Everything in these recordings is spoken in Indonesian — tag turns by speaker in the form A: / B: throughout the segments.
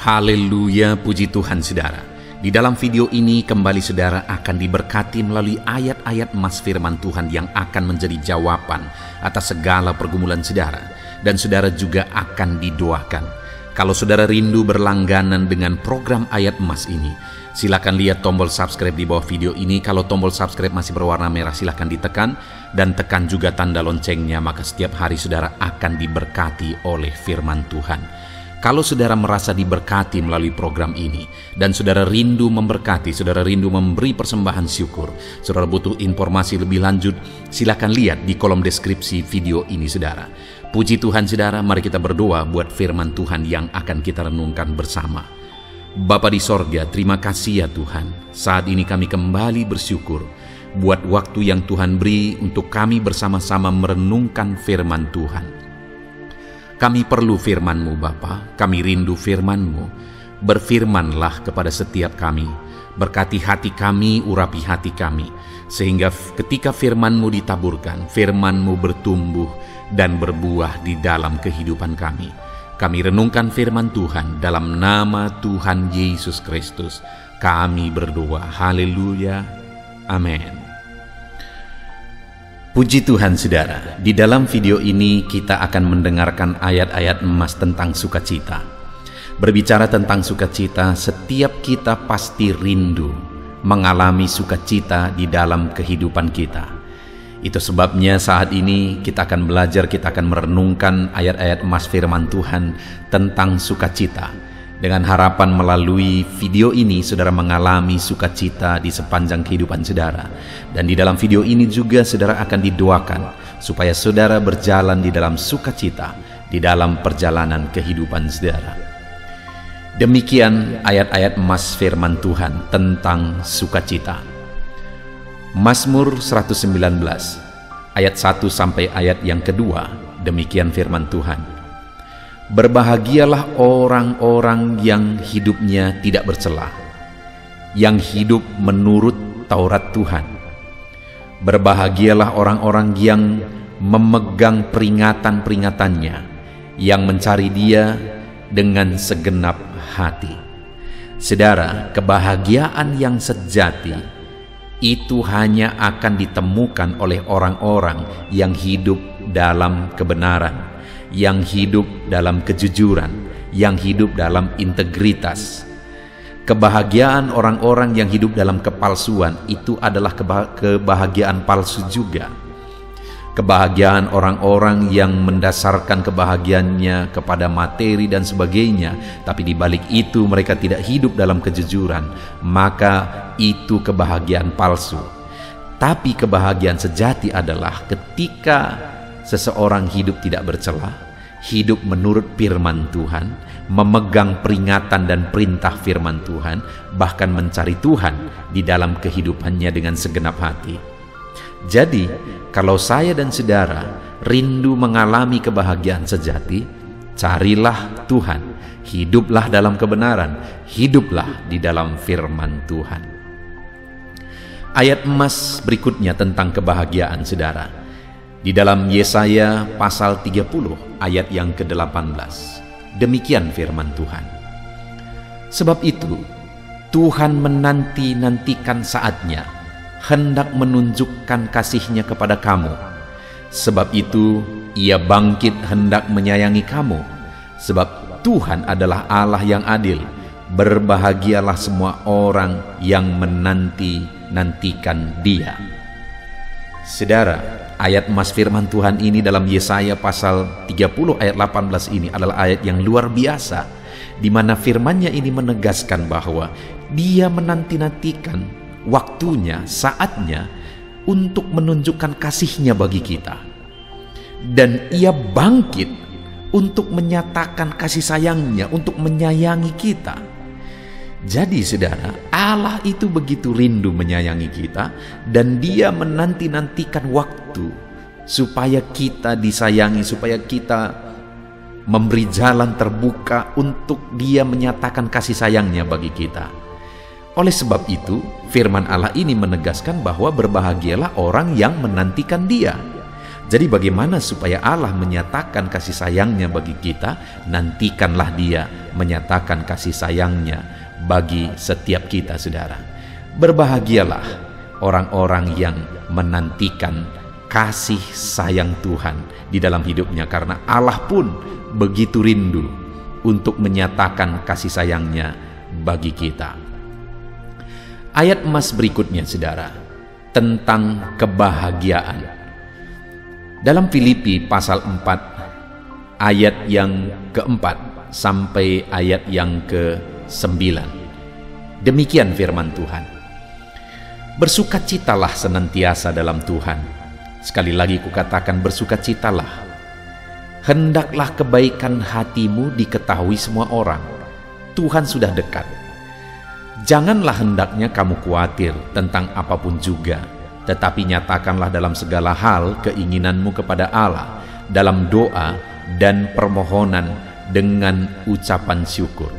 A: Haleluya, puji Tuhan saudara. Di dalam video ini kembali saudara akan diberkati melalui ayat-ayat emas firman Tuhan yang akan menjadi jawaban atas segala pergumulan saudara. Dan saudara juga akan didoakan. Kalau saudara rindu berlangganan dengan program ayat emas ini, silakan lihat tombol subscribe di bawah video ini. Kalau tombol subscribe masih berwarna merah, silakan ditekan. Dan tekan juga tanda loncengnya, maka setiap hari saudara akan diberkati oleh firman Tuhan. Kalau saudara merasa diberkati melalui program ini dan saudara rindu memberkati, saudara rindu memberi persembahan syukur, saudara butuh informasi lebih lanjut, silakan lihat di kolom deskripsi video ini saudara. Puji Tuhan saudara, mari kita berdoa buat firman Tuhan yang akan kita renungkan bersama. Bapa di sorga, terima kasih ya Tuhan. Saat ini kami kembali bersyukur buat waktu yang Tuhan beri untuk kami bersama-sama merenungkan firman Tuhan. Kami perlu firman-Mu Bapa, kami rindu firman-Mu. Berfirmanlah kepada setiap kami, berkati hati kami, urapi hati kami, sehingga ketika firman-Mu ditaburkan, firman-Mu bertumbuh dan berbuah di dalam kehidupan kami. Kami renungkan firman Tuhan dalam nama Tuhan Yesus Kristus. Kami berdoa, haleluya, amin. Puji Tuhan saudara, di dalam video ini kita akan mendengarkan ayat-ayat emas tentang sukacita. Berbicara tentang sukacita, setiap kita pasti rindu mengalami sukacita di dalam kehidupan kita. Itu sebabnya saat ini kita akan belajar, kita akan merenungkan ayat-ayat emas firman Tuhan tentang sukacita. Dengan harapan melalui video ini saudara mengalami sukacita di sepanjang kehidupan saudara. Dan di dalam video ini juga saudara akan didoakan supaya saudara berjalan di dalam sukacita di dalam perjalanan kehidupan saudara. Demikian ayat-ayat emas firman Tuhan tentang sukacita. Mazmur 119 ayat 1 sampai ayat yang kedua, demikian firman Tuhan. Berbahagialah orang-orang yang hidupnya tidak bercela, yang hidup menurut Taurat Tuhan. Berbahagialah orang-orang yang memegang peringatan-peringatannya, yang mencari Dia dengan segenap hati. Saudara, kebahagiaan yang sejati itu hanya akan ditemukan oleh orang-orang yang hidup dalam kebenaran, yang hidup dalam kejujuran, yang hidup dalam integritas. Kebahagiaan orang-orang yang hidup dalam kepalsuan itu adalah kebahagiaan palsu juga. Kebahagiaan orang-orang yang mendasarkan kebahagiaannya kepada materi dan sebagainya, tapi di balik itu mereka tidak hidup dalam kejujuran, maka itu kebahagiaan palsu. Tapi kebahagiaan sejati adalah ketika seseorang hidup tidak bercela, hidup menurut firman Tuhan, memegang peringatan dan perintah firman Tuhan, bahkan mencari Tuhan di dalam kehidupannya dengan segenap hati. Jadi, kalau saya dan saudara rindu mengalami kebahagiaan sejati, carilah Tuhan, hiduplah dalam kebenaran, hiduplah di dalam firman Tuhan. Ayat emas berikutnya tentang kebahagiaan saudara. Di dalam Yesaya pasal 30 ayat yang ke-18. Demikian firman Tuhan. Sebab itu Tuhan menanti-nantikan saatnya, hendak menunjukkan kasih-Nya kepada kamu. Sebab itu Ia bangkit hendak menyayangi kamu. Sebab Tuhan adalah Allah yang adil. Berbahagialah semua orang yang menanti-nantikan Dia. Saudara, ayat emas firman Tuhan ini dalam Yesaya pasal 30 ayat 18 ini adalah ayat yang luar biasa, di mana firman-Nya ini menegaskan bahwa Dia menanti-nantikan waktunya, saatnya untuk menunjukkan kasih-Nya bagi kita. Dan Ia bangkit untuk menyatakan kasih sayang-Nya, untuk menyayangi kita. Jadi saudara, Allah itu begitu rindu menyayangi kita, dan Dia menanti-nantikan waktu supaya kita disayangi, supaya kita memberi jalan terbuka untuk Dia menyatakan kasih sayang-Nya bagi kita. Oleh sebab itu, firman Allah ini menegaskan bahwa berbahagialah orang yang menantikan Dia. Jadi bagaimana supaya Allah menyatakan kasih sayangnya bagi kita? Nantikanlah Dia menyatakan kasih sayangnya bagi setiap kita, saudara. Berbahagialah orang-orang yang menantikan kasih sayang Tuhan di dalam hidupnya, karena Allah pun begitu rindu untuk menyatakan kasih sayangnya bagi kita. Ayat emas berikutnya, saudara, tentang kebahagiaan. Dalam Filipi pasal 4 ayat yang keempat sampai ayat yang ke-9, demikian firman Tuhan. Bersukacitalah senantiasa dalam Tuhan. Sekali lagi kukatakan, bersukacitalah. Hendaklah kebaikan hatimu diketahui semua orang. Tuhan sudah dekat. Janganlah hendaknya kamu khawatir tentang apapun juga, tetapi nyatakanlah dalam segala hal keinginanmu kepada Allah dalam doa dan permohonan dengan ucapan syukur.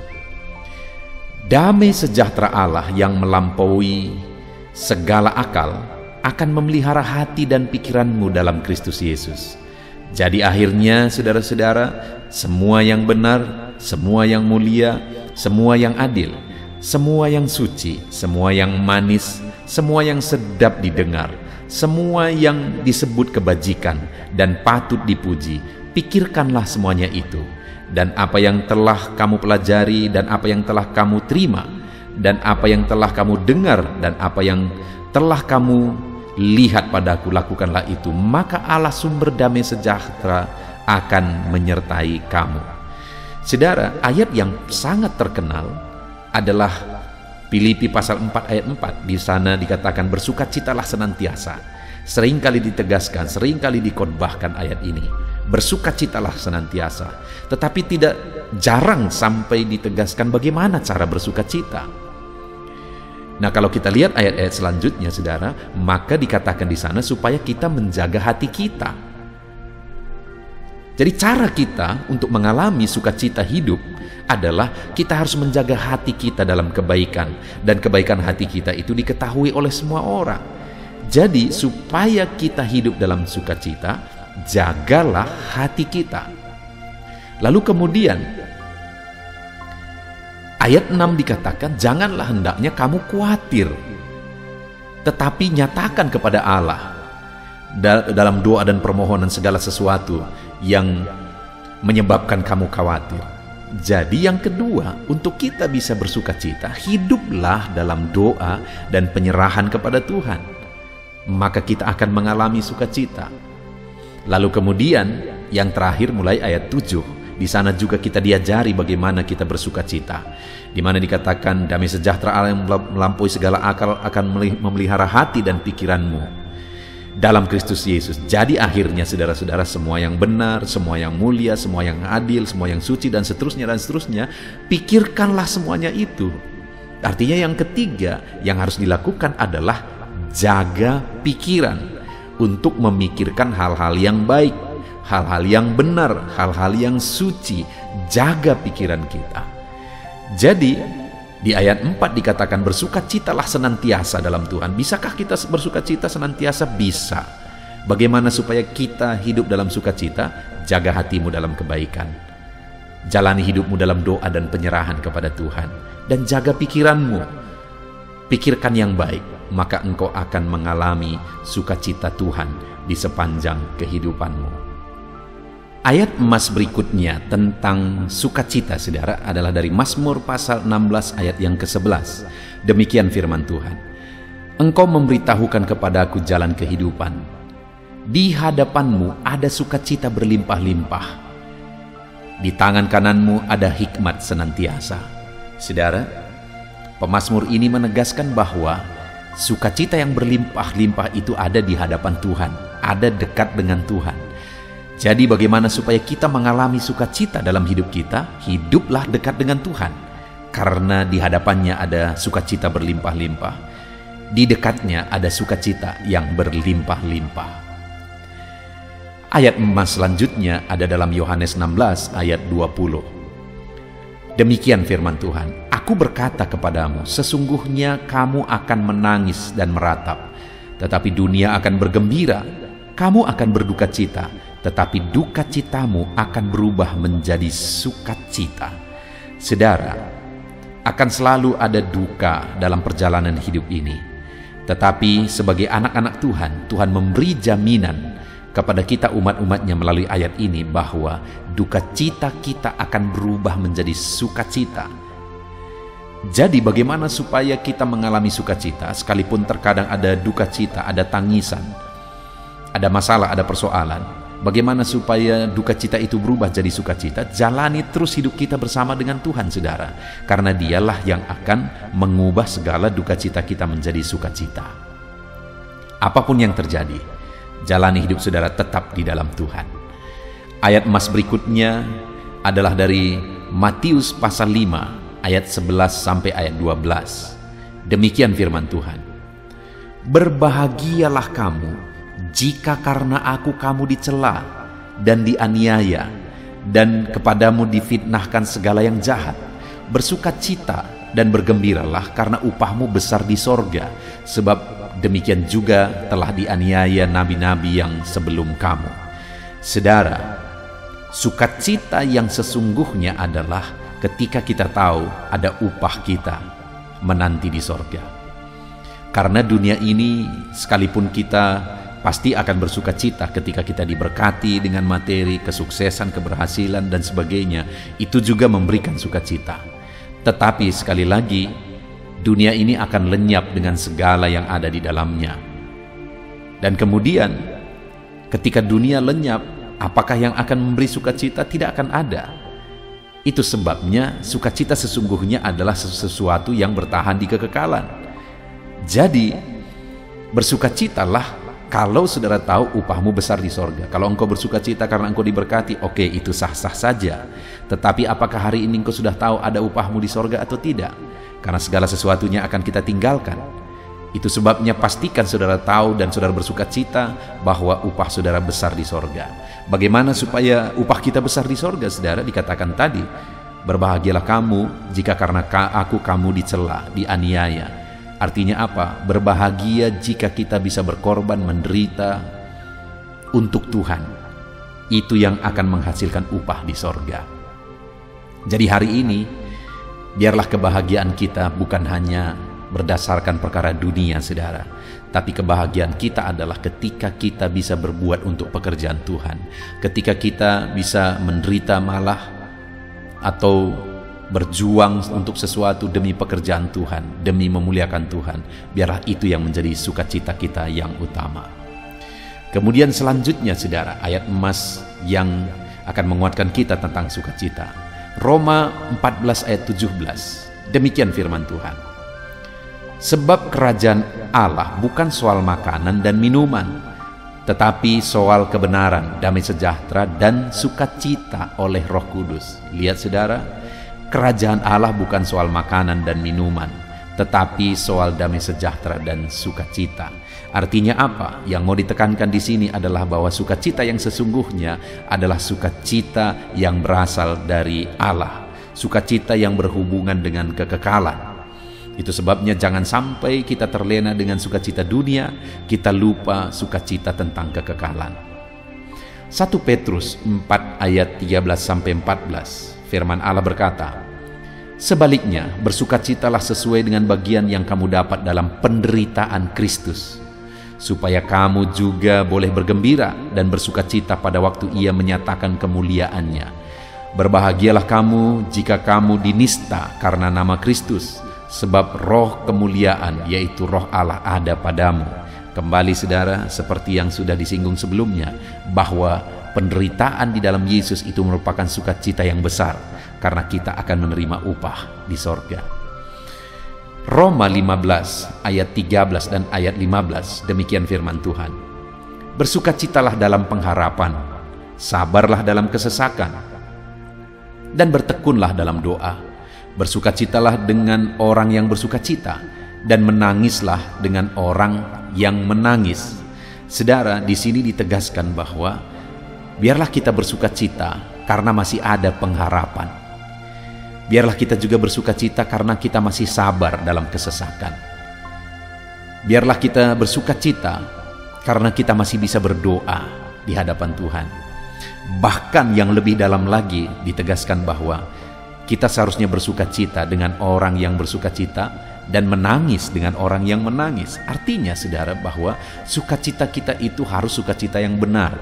A: Damai sejahtera Allah yang melampaui segala akal akan memelihara hati dan pikiranmu dalam Kristus Yesus. Jadi akhirnya, saudara-saudara, semua yang benar, semua yang mulia, semua yang adil, semua yang suci, semua yang manis, semua yang sedap didengar, semua yang disebut kebajikan dan patut dipuji, pikirkanlah semuanya itu. Dan apa yang telah kamu pelajari, dan apa yang telah kamu terima, dan apa yang telah kamu dengar, dan apa yang telah kamu lihat padaku, lakukanlah itu, maka Allah sumber damai sejahtera akan menyertai kamu. Saudara, ayat yang sangat terkenal adalah Filipi pasal 4 ayat 4. Di sana dikatakan bersukacitalah senantiasa. Seringkali ditegaskan, seringkali dikhotbahkan ayat ini. Bersukacitalah senantiasa. Tetapi tidak jarang sampai ditegaskan bagaimana cara bersukacita. Nah, kalau kita lihat ayat-ayat selanjutnya, saudara, maka dikatakan di sana supaya kita menjaga hati kita. Jadi cara kita untuk mengalami sukacita hidup adalah kita harus menjaga hati kita dalam kebaikan, dan kebaikan hati kita itu diketahui oleh semua orang. Jadi supaya kita hidup dalam sukacita, jagalah hati kita. Lalu kemudian ayat 6 dikatakan, janganlah hendaknya kamu khawatir, tetapi nyatakan kepada Allah dalam doa dan permohonan segala sesuatu yang menyebabkan kamu khawatir. Jadi yang kedua, untuk kita bisa bersukacita, hiduplah dalam doa dan penyerahan kepada Tuhan. Maka kita akan mengalami sukacita. Lalu kemudian yang terakhir mulai ayat 7. Di sana juga kita diajari bagaimana kita bersukacita. Di mana dikatakan damai sejahtera Allah yang melampaui segala akal akan memelihara hati dan pikiranmu dalam Kristus Yesus. Jadi akhirnya, saudara-saudara, semua yang benar, semua yang mulia, semua yang adil, semua yang suci, dan seterusnya, pikirkanlah semuanya itu. Artinya yang ketiga yang harus dilakukan adalah jaga pikiran untuk memikirkan hal-hal yang baik, hal-hal yang benar, hal-hal yang suci. Jaga pikiran kita. Jadi di ayat 4 dikatakan bersukacitalah senantiasa dalam Tuhan. Bisakah kita bersukacita senantiasa? Bisa. Bagaimana supaya kita hidup dalam sukacita? Jaga hatimu dalam kebaikan. Jalani hidupmu dalam doa dan penyerahan kepada Tuhan. Dan jaga pikiranmu. Pikirkan yang baik, maka engkau akan mengalami sukacita Tuhan di sepanjang kehidupanmu. Ayat emas berikutnya tentang sukacita, saudara, adalah dari Mazmur pasal 16 ayat yang ke-11. Demikian firman Tuhan. Engkau memberitahukan kepadaku jalan kehidupan. Di hadapanmu ada sukacita berlimpah-limpah. Di tangan kananmu ada hikmat senantiasa. Saudara, pemazmur ini menegaskan bahwa sukacita yang berlimpah-limpah itu ada di hadapan Tuhan, ada dekat dengan Tuhan. Jadi bagaimana supaya kita mengalami sukacita dalam hidup kita? Hiduplah dekat dengan Tuhan. Karena di hadapannya ada sukacita berlimpah-limpah. Di dekatnya ada sukacita yang berlimpah-limpah. Ayat emas selanjutnya ada dalam Yohanes 16 ayat 20. Demikian firman Tuhan. Aku berkata kepadamu, sesungguhnya kamu akan menangis dan meratap, tetapi dunia akan bergembira. kamu akan berduka cita, tetapi duka citamu akan berubah menjadi sukacita. Saudara, akan selalu ada duka dalam perjalanan hidup ini. Tetapi sebagai anak-anak Tuhan, Tuhan memberi jaminan kepada kita umat-umatnya melalui ayat ini bahwa duka cita kita akan berubah menjadi sukacita. Jadi bagaimana supaya kita mengalami sukacita sekalipun terkadang ada duka cita, ada tangisan, ada masalah, ada persoalan? Bagaimana supaya duka cita itu berubah jadi sukacita? Jalani terus hidup kita bersama dengan Tuhan, saudara, karena Dialah yang akan mengubah segala duka cita kita menjadi sukacita. Apapun yang terjadi, jalani hidup saudara tetap di dalam Tuhan. Ayat emas berikutnya adalah dari Matius pasal 5 ayat 11 sampai ayat 12. Demikian firman Tuhan. Berbahagialah kamu jika karena aku kamu dicela dan dianiaya, dan kepadamu difitnahkan segala yang jahat. Bersukacita dan bergembiralah, karena upahmu besar di sorga, sebab demikian juga telah dianiaya nabi-nabi yang sebelum kamu. Saudara, sukacita yang sesungguhnya adalah ketika kita tahu ada upah kita menanti di sorga. Karena dunia ini, sekalipun kita pasti akan bersukacita ketika kita diberkati dengan materi, kesuksesan, keberhasilan, dan sebagainya, itu juga memberikan sukacita. Tetapi sekali lagi, dunia ini akan lenyap dengan segala yang ada di dalamnya. Dan kemudian, ketika dunia lenyap, apakah yang akan memberi sukacita? Tidak akan ada. Itu sebabnya sukacita sesungguhnya adalah sesuatu yang bertahan di kekekalan. Jadi, bersukacitalah kalau saudara tahu upahmu besar di sorga. Kalau engkau bersukacita karena engkau diberkati, oke, itu sah-sah saja. Tetapi apakah hari ini engkau sudah tahu ada upahmu di sorga atau tidak? Karena segala sesuatunya akan kita tinggalkan. Itu sebabnya pastikan saudara tahu dan saudara bersukacita bahwa upah saudara besar di sorga. Bagaimana supaya upah kita besar di sorga, saudara? Dikatakan tadi, berbahagialah kamu jika karena aku kamu dicela, dianiaya. Artinya apa? Berbahagia jika kita bisa berkorban, menderita untuk Tuhan. Itu yang akan menghasilkan upah di sorga. Jadi hari ini, biarlah kebahagiaan kita bukan hanya berdasarkan perkara dunia, saudara, tapi kebahagiaan kita adalah ketika kita bisa berbuat untuk pekerjaan Tuhan, ketika kita bisa menderita malah atau berjuang untuk sesuatu demi pekerjaan Tuhan, demi memuliakan Tuhan. Biarlah itu yang menjadi sukacita kita yang utama. Kemudian selanjutnya, saudara, ayat emas yang akan menguatkan kita tentang sukacita. Roma 14 ayat 17. Demikian firman Tuhan. Sebab kerajaan Allah bukan soal makanan dan minuman, tetapi soal kebenaran, damai sejahtera, dan sukacita oleh Roh Kudus. Lihat, saudara, kerajaan Allah bukan soal makanan dan minuman, tetapi soal damai sejahtera dan sukacita. Artinya apa? Yang mau ditekankan di sini adalah bahwa sukacita yang sesungguhnya adalah sukacita yang berasal dari Allah, sukacita yang berhubungan dengan kekekalan. Itu sebabnya jangan sampai kita terlena dengan sukacita dunia, kita lupa sukacita tentang kekekalan. 1 Petrus 4 ayat 13-14, firman Allah berkata, sebaliknya bersukacitalah sesuai dengan bagian yang kamu dapat dalam penderitaan Kristus, supaya kamu juga boleh bergembira dan bersukacita pada waktu Ia menyatakan kemuliaannya. Berbahagialah kamu jika kamu dinista karena nama Kristus, sebab roh kemuliaan, yaitu roh Allah, ada padamu. Kembali, saudara, seperti yang sudah disinggung sebelumnya, bahwa penderitaan di dalam Yesus itu merupakan sukacita yang besar, karena kita akan menerima upah di sorga. Roma 15 ayat 13 dan ayat 15, demikian firman Tuhan. Bersukacitalah dalam pengharapan, sabarlah dalam kesesakan, dan bertekunlah dalam doa. Bersukacitalah dengan orang yang bersukacita, dan menangislah dengan orang yang menangis. Saudara, di sini ditegaskan bahwa biarlah kita bersukacita karena masih ada pengharapan. Biarlah kita juga bersukacita karena kita masih sabar dalam kesesakan. Biarlah kita bersukacita karena kita masih bisa berdoa di hadapan Tuhan. Bahkan yang lebih dalam lagi ditegaskan bahwa kita seharusnya bersuka cita dengan orang yang bersuka cita dan menangis dengan orang yang menangis. Artinya saudara bahwa sukacita kita itu harus sukacita yang benar.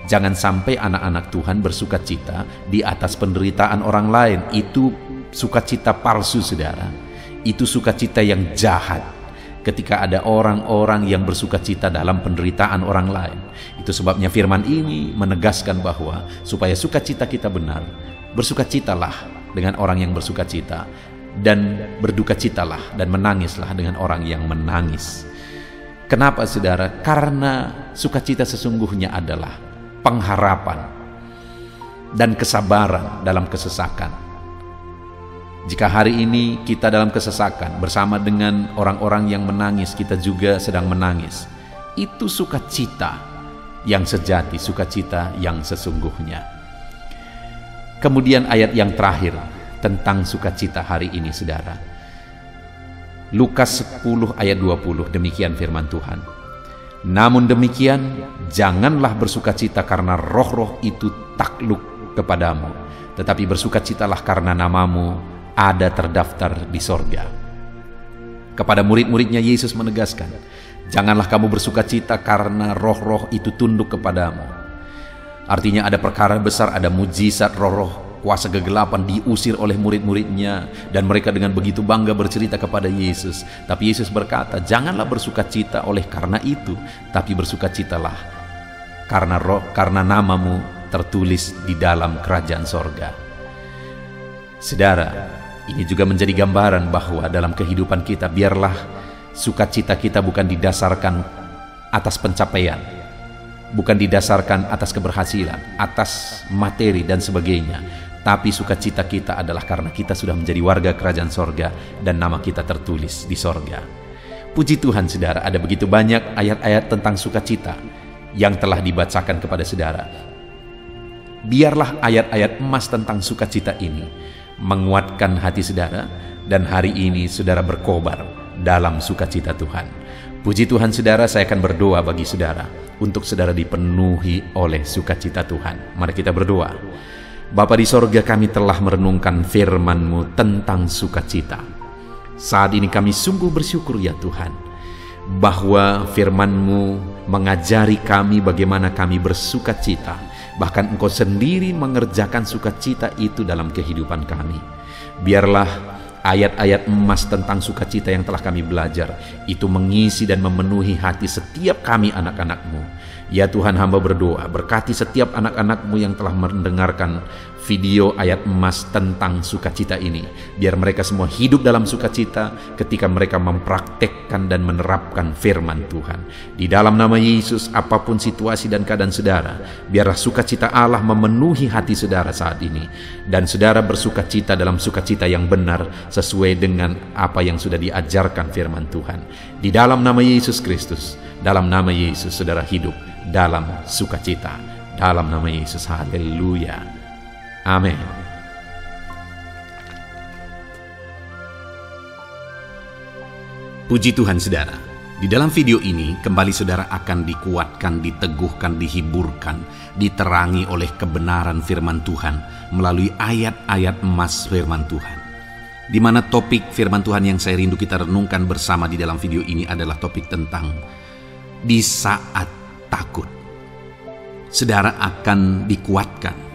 A: Jangan sampai anak-anak Tuhan bersuka cita di atas penderitaan orang lain. Itu sukacita palsu saudara. Itu sukacita yang jahat. Ketika ada orang-orang yang bersuka cita dalam penderitaan orang lain. Itu sebabnya firman ini menegaskan bahwa supaya sukacita kita benar, bersukacitalah dengan orang yang bersuka cita, dan berduka citalah dan menangislah dengan orang yang menangis. Kenapa saudara? Karena sukacita sesungguhnya adalah pengharapan dan kesabaran dalam kesesakan. Jika hari ini kita dalam kesesakan bersama dengan orang-orang yang menangis, kita juga sedang menangis. Itu sukacita yang sejati, sukacita yang sesungguhnya. Kemudian ayat yang terakhir tentang sukacita hari ini saudara. Lukas 10 ayat 20, demikian firman Tuhan. Namun demikian, janganlah bersukacita karena roh-roh itu takluk kepadamu, tetapi bersukacitalah karena namamu ada terdaftar di sorga. Kepada murid-muridnya Yesus menegaskan, janganlah kamu bersukacita karena roh-roh itu tunduk kepadamu. Artinya ada perkara besar, ada mujizat, roh-roh kuasa kegelapan diusir oleh murid-muridnya, dan mereka dengan begitu bangga bercerita kepada Yesus. Tapi Yesus berkata, janganlah bersukacita oleh karena itu, tapi bersukacitalah karena namamu tertulis di dalam kerajaan sorga. Saudara, ini juga menjadi gambaran bahwa dalam kehidupan kita, biarlah sukacita kita bukan didasarkan atas pencapaian, bukan didasarkan atas keberhasilan, atas materi dan sebagainya, tapi sukacita kita adalah karena kita sudah menjadi warga kerajaan sorga dan nama kita tertulis di sorga. Puji Tuhan saudara, ada begitu banyak ayat-ayat tentang sukacita yang telah dibacakan kepada saudara. Biarlah ayat-ayat emas tentang sukacita ini menguatkan hati saudara, dan hari ini saudara berkobar dalam sukacita Tuhan. Puji Tuhan saudara, saya akan berdoa bagi saudara untuk saudara dipenuhi oleh sukacita Tuhan. Mari kita berdoa. Bapa di sorga, kami telah merenungkan firman-Mu tentang sukacita. Saat ini kami sungguh bersyukur ya Tuhan, bahwa firman-Mu mengajari kami bagaimana kami bersukacita. Bahkan Engkau sendiri mengerjakan sukacita itu dalam kehidupan kami. Biarlah ayat-ayat emas tentang sukacita yang telah kami belajar itu mengisi dan memenuhi hati setiap kami anak-anak-Mu. Ya Tuhan, hamba berdoa, berkati setiap anak-anak-Mu yang telah mendengarkan video ayat emas tentang sukacita ini. Biar mereka semua hidup dalam sukacita ketika mereka mempraktekkan dan menerapkan firman Tuhan. Di dalam nama Yesus, apapun situasi dan keadaan saudara, biarlah sukacita Allah memenuhi hati saudara saat ini. Dan saudara bersukacita dalam sukacita yang benar sesuai dengan apa yang sudah diajarkan firman Tuhan. Di dalam nama Yesus Kristus, dalam nama Yesus saudara hidup dalam sukacita. Dalam nama Yesus, haleluya. Amin. Puji Tuhan saudara, di dalam video ini kembali saudara akan dikuatkan, diteguhkan, dihiburkan, diterangi oleh kebenaran firman Tuhan melalui ayat-ayat emas firman Tuhan. Di mana topik firman Tuhan yang saya rindu kita renungkan bersama di dalam video ini adalah topik tentang di saat takut. Saudara akan dikuatkan.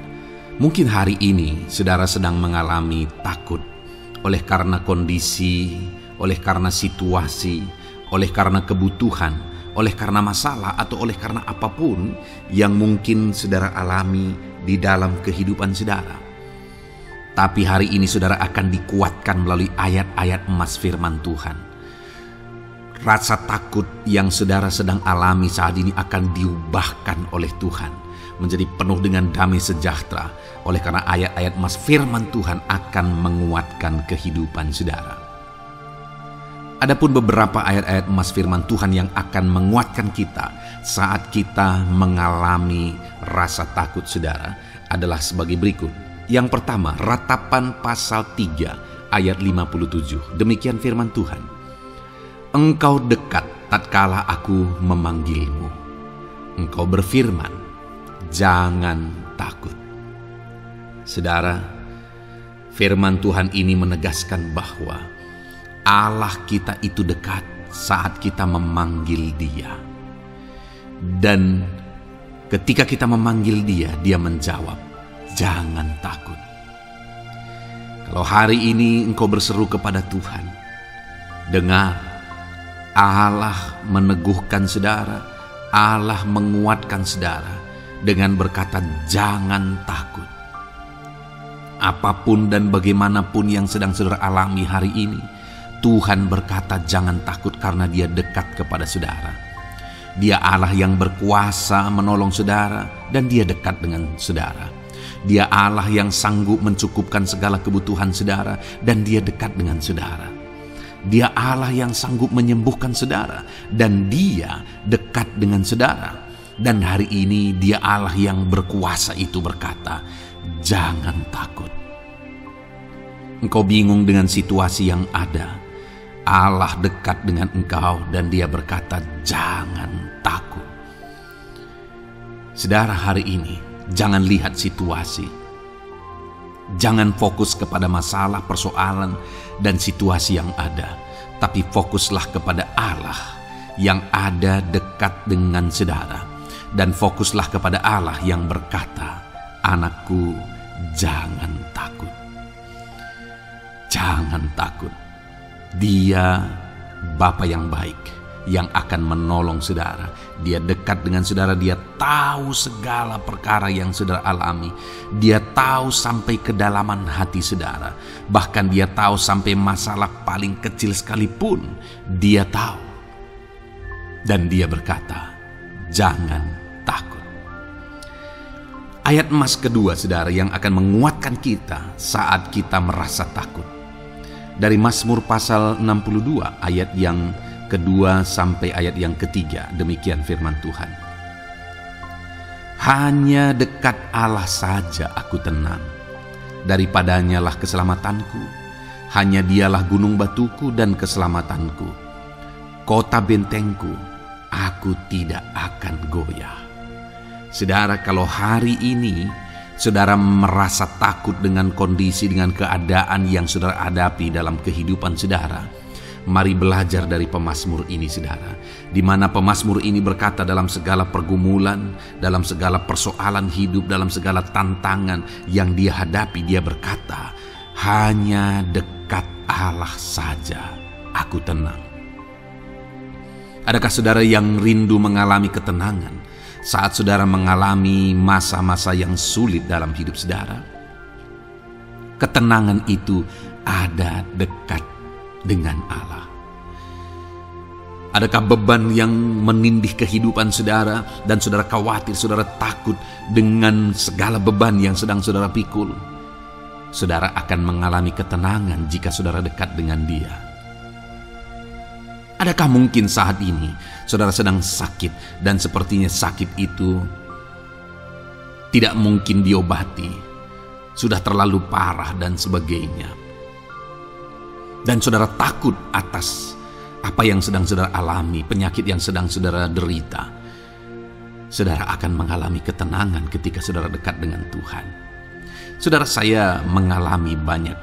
A: Mungkin hari ini saudara sedang mengalami takut oleh karena kondisi, oleh karena situasi, oleh karena kebutuhan, oleh karena masalah, atau oleh karena apapun yang mungkin saudara alami di dalam kehidupan saudara. Tapi hari ini saudara akan dikuatkan melalui ayat-ayat emas firman Tuhan. Rasa takut yang saudara sedang alami saat ini akan diubahkan oleh Tuhan menjadi penuh dengan damai sejahtera, oleh karena ayat-ayat emas firman Tuhan akan menguatkan kehidupan saudara. Adapun beberapa ayat-ayat emas firman Tuhan yang akan menguatkan kita saat kita mengalami rasa takut saudara adalah sebagai berikut. Yang pertama, Ratapan pasal 3 ayat 57. Demikian firman Tuhan. Engkau dekat tatkala aku memanggilmu. Engkau berfirman, jangan takut. Saudara, firman Tuhan ini menegaskan bahwa Allah kita itu dekat saat kita memanggil Dia. Dan ketika kita memanggil Dia, Dia menjawab, jangan takut. Kalau hari ini engkau berseru kepada Tuhan, dengar, Allah meneguhkan saudara, Allah menguatkan saudara dengan berkata, jangan takut. Apapun dan bagaimanapun yang sedang saudara alami hari ini, Tuhan berkata jangan takut karena Dia dekat kepada saudara. Dia Allah yang berkuasa menolong saudara dan Dia dekat dengan saudara. Dia Allah yang sanggup mencukupkan segala kebutuhan saudara dan Dia dekat dengan saudara. Dia Allah yang sanggup menyembuhkan saudara dan Dia dekat dengan saudara. Dan hari ini Dia Allah yang berkuasa itu berkata, jangan takut. Engkau bingung dengan situasi yang ada. Allah dekat dengan engkau dan Dia berkata, jangan takut. Saudara, hari ini jangan lihat situasi. Jangan fokus kepada masalah, persoalan, dan situasi yang ada. Tapi fokuslah kepada Allah yang ada dekat dengan saudara. Dan fokuslah kepada Allah yang berkata, anakku, jangan takut. Jangan takut. Dia Bapa yang baik, yang akan menolong saudara. Dia dekat dengan saudara. Dia tahu segala perkara yang saudara alami. Dia tahu sampai kedalaman hati saudara. Bahkan Dia tahu sampai masalah paling kecil sekalipun. Dia tahu. Dan Dia berkata, jangan takut. Ayat emas kedua, saudara, yang akan menguatkan kita saat kita merasa takut. Dari Mazmur pasal 62 ayat yang kedua sampai ayat yang ketiga, demikian firman Tuhan. Hanya dekat Allah saja aku tenang, daripadanya lah keselamatanku. Hanya Dialah gunung batuku dan keselamatanku, kota bentengku, aku tidak akan goyah. Saudara, kalau hari ini saudara merasa takut dengan kondisi, dengan keadaan yang saudara hadapi dalam kehidupan saudara, mari belajar dari pemazmur ini, saudara, di mana pemazmur ini berkata dalam segala pergumulan, dalam segala persoalan hidup, dalam segala tantangan yang dia hadapi, dia berkata, hanya dekat Allah saja aku tenang. Adakah saudara yang rindu mengalami ketenangan saat saudara mengalami masa-masa yang sulit dalam hidup saudara? Ketenangan itu ada dekat dengan Allah. Adakah beban yang menindih kehidupan saudara dan saudara khawatir, saudara takut dengan segala beban yang sedang saudara pikul? Saudara akan mengalami ketenangan jika saudara dekat dengan Dia. Adakah mungkin saat ini saudara sedang sakit dan sepertinya sakit itu tidak mungkin diobati, sudah terlalu parah dan sebagainya, dan saudara takut atas apa yang sedang saudara alami, penyakit yang sedang saudara derita? Saudara akan mengalami ketenangan ketika saudara dekat dengan Tuhan. Saudara, saya mengalami banyak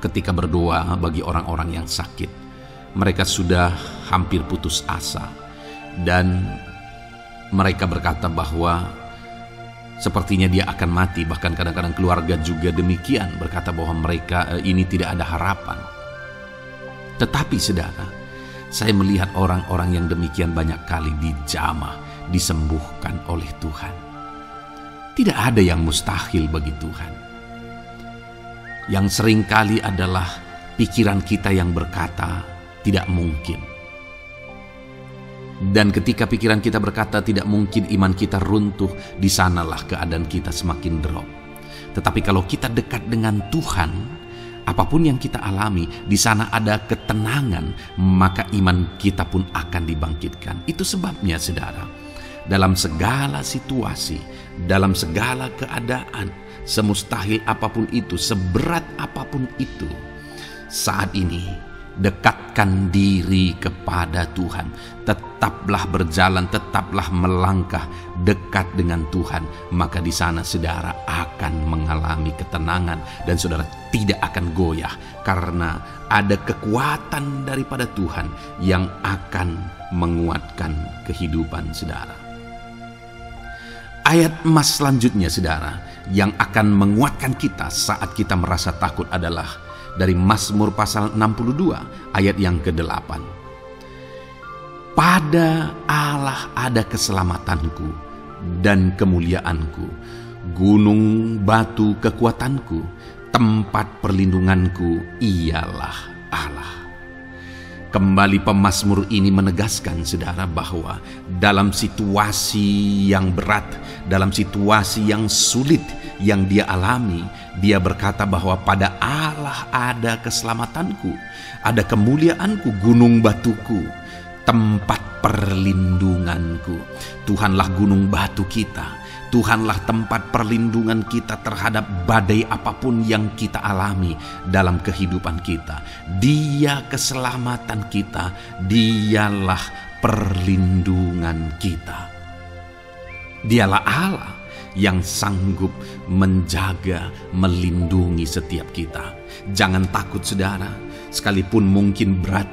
A: ketika berdoa bagi orang-orang yang sakit. Mereka sudah hampir putus asa dan mereka berkata bahwa sepertinya dia akan mati. Bahkan kadang-kadang keluarga juga demikian, berkata bahwa mereka ini tidak ada harapan. Tetapi saudara, saya melihat orang-orang yang demikian banyak kali dijamah, disembuhkan oleh Tuhan. Tidak ada yang mustahil bagi Tuhan. Yang seringkali adalah pikiran kita yang berkata tidak mungkin. Dan ketika pikiran kita berkata tidak mungkin, iman kita runtuh, di sanalah keadaan kita semakin drop. Tetapi kalau kita dekat dengan Tuhan, apapun yang kita alami, di sana ada ketenangan, maka iman kita pun akan dibangkitkan. Itu sebabnya saudara, dalam segala situasi, dalam segala keadaan, semustahil apapun itu, seberat apapun itu, saat ini Dekatkan diri kepada Tuhan. Tetaplah berjalan, tetaplah melangkah dekat dengan Tuhan. Maka di sana saudara akan mengalami ketenangan dan saudara tidak akan goyah. Karena ada kekuatan daripada Tuhan yang akan menguatkan kehidupan saudara. Ayat emas selanjutnya saudara yang akan menguatkan kita saat kita merasa takut adalah dari Mazmur pasal 62 ayat yang ke-8. Pada Allah ada keselamatanku dan kemuliaanku, gunung batu kekuatanku, tempat perlindunganku ialah Allah. Kembali pemazmur ini menegaskan saudara bahwa dalam situasi yang berat, dalam situasi yang sulit yang dia alami, dia berkata bahwa pada Allah ada keselamatanku, ada kemuliaanku, gunung batuku, tempat perlindunganku. Tuhanlah gunung batu kita. Tuhanlah tempat perlindungan kita terhadap badai apapun yang kita alami dalam kehidupan kita. Dia keselamatan kita, dialah perlindungan kita. Dialah Allah yang sanggup menjaga, melindungi setiap kita. Jangan takut saudara, sekalipun mungkin berat,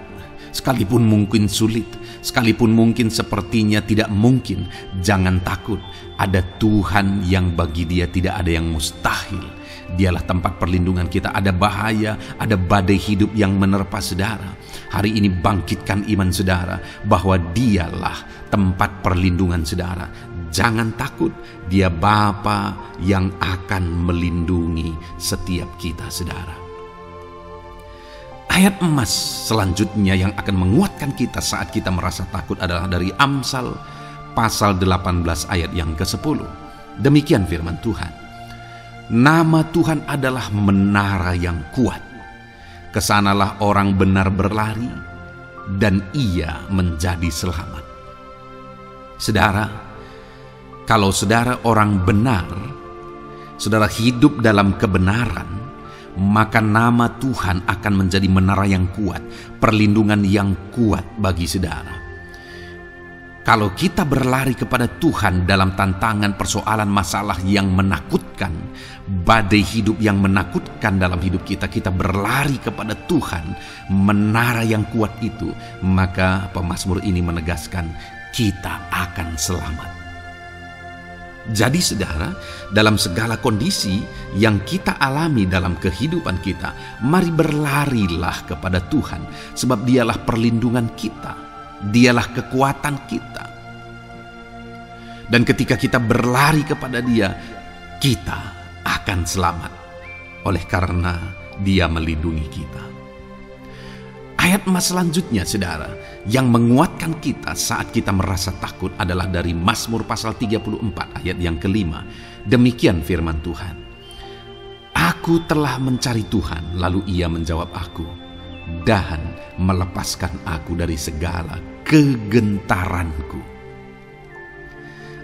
A: sekalipun mungkin sulit, sekalipun mungkin sepertinya tidak mungkin, jangan takut. Ada Tuhan yang bagi dia tidak ada yang mustahil. Dialah tempat perlindungan kita. Ada bahaya, ada badai hidup yang menerpa saudara. Hari ini bangkitkan iman saudara bahwa dialah tempat perlindungan saudara. Jangan takut, dia Bapa yang akan melindungi setiap kita saudara. Ayat emas selanjutnya yang akan menguatkan kita saat kita merasa takut adalah dari Amsal pasal 18 ayat yang ke-10. Demikian firman Tuhan. Nama Tuhan adalah menara yang kuat. Kesanalah orang benar berlari dan ia menjadi selamat. Saudara, kalau saudara orang benar, saudara hidup dalam kebenaran, maka nama Tuhan akan menjadi menara yang kuat, perlindungan yang kuat bagi saudara. Kalau kita berlari kepada Tuhan dalam tantangan, persoalan, masalah yang menakutkan, badai hidup yang menakutkan dalam hidup kita, kita berlari kepada Tuhan, menara yang kuat itu, maka pemazmur ini menegaskan kita akan selamat. Jadi saudara, dalam segala kondisi yang kita alami dalam kehidupan kita, mari berlarilah kepada Tuhan, sebab dialah perlindungan kita. Dialah kekuatan kita. Dan ketika kita berlari kepada dia, kita akan selamat. Oleh karena dia melindungi kita. Ayat emas selanjutnya saudara, yang menguatkan kita saat kita merasa takut adalah dari Mazmur pasal 34 ayat yang ke-5. Demikian firman Tuhan. Aku telah mencari Tuhan, lalu ia menjawab aku dan melepaskan aku dari segala kegentaranku.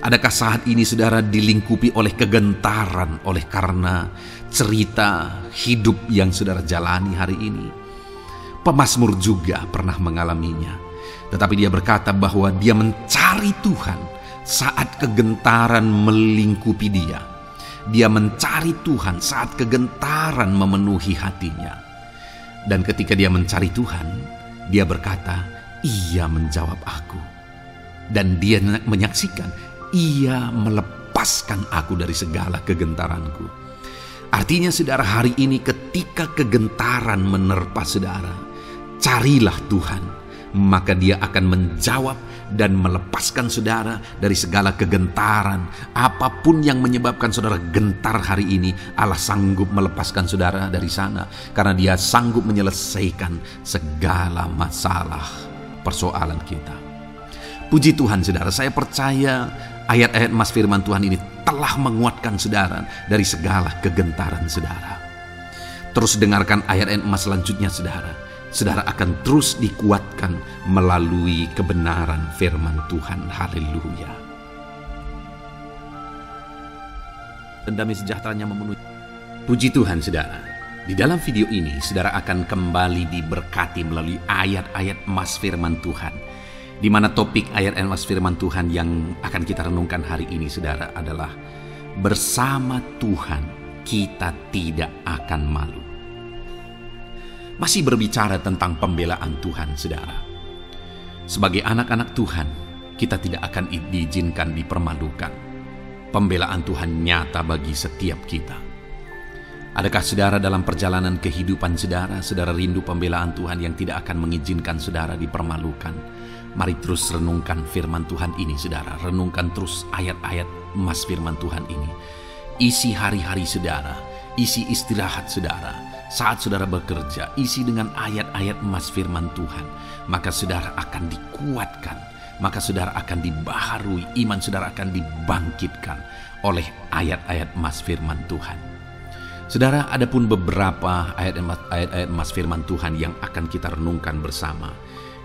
A: Adakah saat ini saudara dilingkupi oleh kegentaran oleh karena cerita hidup yang saudara jalani hari ini? Pemazmur juga pernah mengalaminya. Tetapi dia berkata bahwa dia mencari Tuhan saat kegentaran melingkupi dia. Dia mencari Tuhan saat kegentaran memenuhi hatinya. Dan ketika dia mencari Tuhan, dia berkata, ia menjawab aku. Dan dia menyaksikan, ia melepaskan aku dari segala kegentaranku. Artinya saudara, hari ini ketika kegentaran menerpa saudara, carilah Tuhan, maka dia akan menjawab dan melepaskan saudara dari segala kegentaran. Apapun yang menyebabkan saudara gentar hari ini, Allah sanggup melepaskan saudara dari sana, karena dia sanggup menyelesaikan segala masalah persoalan kita. Puji Tuhan saudara, saya percaya ayat-ayat emas firman Tuhan ini telah menguatkan saudara dari segala kegentaran saudara. Terus dengarkan ayat-ayat emas selanjutnya saudara. Saudara akan terus dikuatkan melalui kebenaran firman Tuhan. Haleluya. Dan damai sejahteranya memenuhi. Puji Tuhan saudara. Di dalam video ini, saudara akan kembali diberkati melalui ayat-ayat emas firman Tuhan, di mana topik ayat emas firman Tuhan yang akan kita renungkan hari ini, saudara, adalah bersama Tuhan kita tidak akan malu. Masih berbicara tentang pembelaan Tuhan, saudara. Sebagai anak-anak Tuhan, kita tidak akan diizinkan dipermalukan. Pembelaan Tuhan nyata bagi setiap kita. Adakah saudara dalam perjalanan kehidupan saudara rindu pembelaan Tuhan yang tidak akan mengizinkan saudara dipermalukan? Mari terus renungkan firman Tuhan ini, saudara. Renungkan terus ayat-ayat emas firman Tuhan ini. Isi hari-hari saudara, isi istirahat saudara, saat saudara bekerja, isi dengan ayat-ayat emas firman Tuhan. Maka saudara akan dikuatkan, maka saudara akan dibaharui, iman saudara akan dibangkitkan oleh ayat-ayat emas firman Tuhan. Saudara, ada pun beberapa ayat-ayat emas firman Tuhan yang akan kita renungkan bersama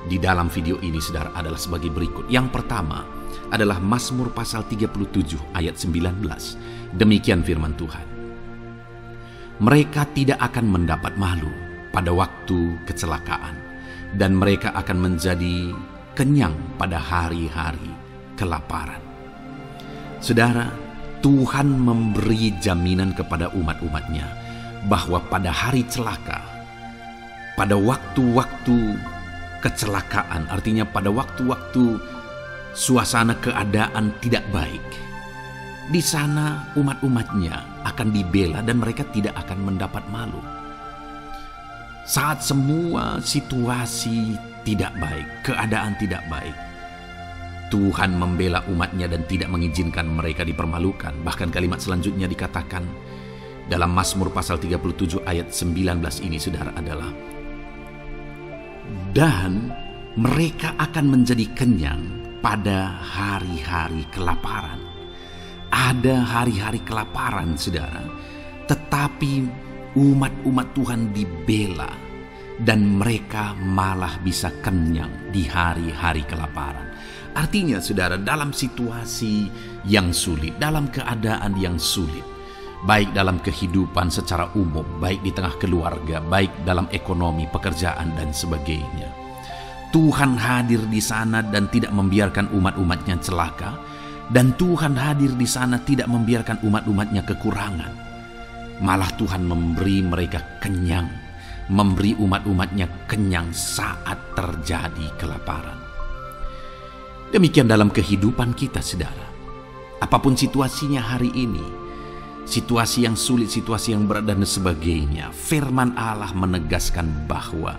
A: di dalam video ini, saudara, adalah sebagai berikut. Yang pertama adalah Mazmur pasal 37 ayat 19. Demikian firman Tuhan. Mereka tidak akan mendapat malu pada waktu kecelakaan, dan mereka akan menjadi kenyang pada hari-hari kelaparan. Saudara, Tuhan memberi jaminan kepada umat-umatnya bahwa pada hari celaka, pada waktu-waktu kecelakaan, artinya pada waktu-waktu suasana keadaan tidak baik, di sana umat-umatnya akan dibela dan mereka tidak akan mendapat malu. Saat semua situasi tidak baik, keadaan tidak baik, Tuhan membela umatnya dan tidak mengizinkan mereka dipermalukan. Bahkan kalimat selanjutnya dikatakan dalam Mazmur pasal 37 ayat 19 ini, saudara, adalah dan mereka akan menjadi kenyang pada hari-hari kelaparan. Ada hari-hari kelaparan, saudara, tetapi umat-umat Tuhan dibela dan mereka malah bisa kenyang di hari-hari kelaparan. Artinya, saudara, dalam situasi yang sulit, dalam keadaan yang sulit, baik dalam kehidupan secara umum, baik di tengah keluarga, baik dalam ekonomi, pekerjaan, dan sebagainya, Tuhan hadir di sana dan tidak membiarkan umat-umatnya celaka, dan Tuhan hadir di sana tidak membiarkan umat-umatnya kekurangan. Malah Tuhan memberi mereka kenyang, memberi umat-umatnya kenyang saat terjadi kelaparan. Demikian dalam kehidupan kita, saudara. Apapun situasinya hari ini, situasi yang sulit, situasi yang berat, dan sebagainya, firman Allah menegaskan bahwa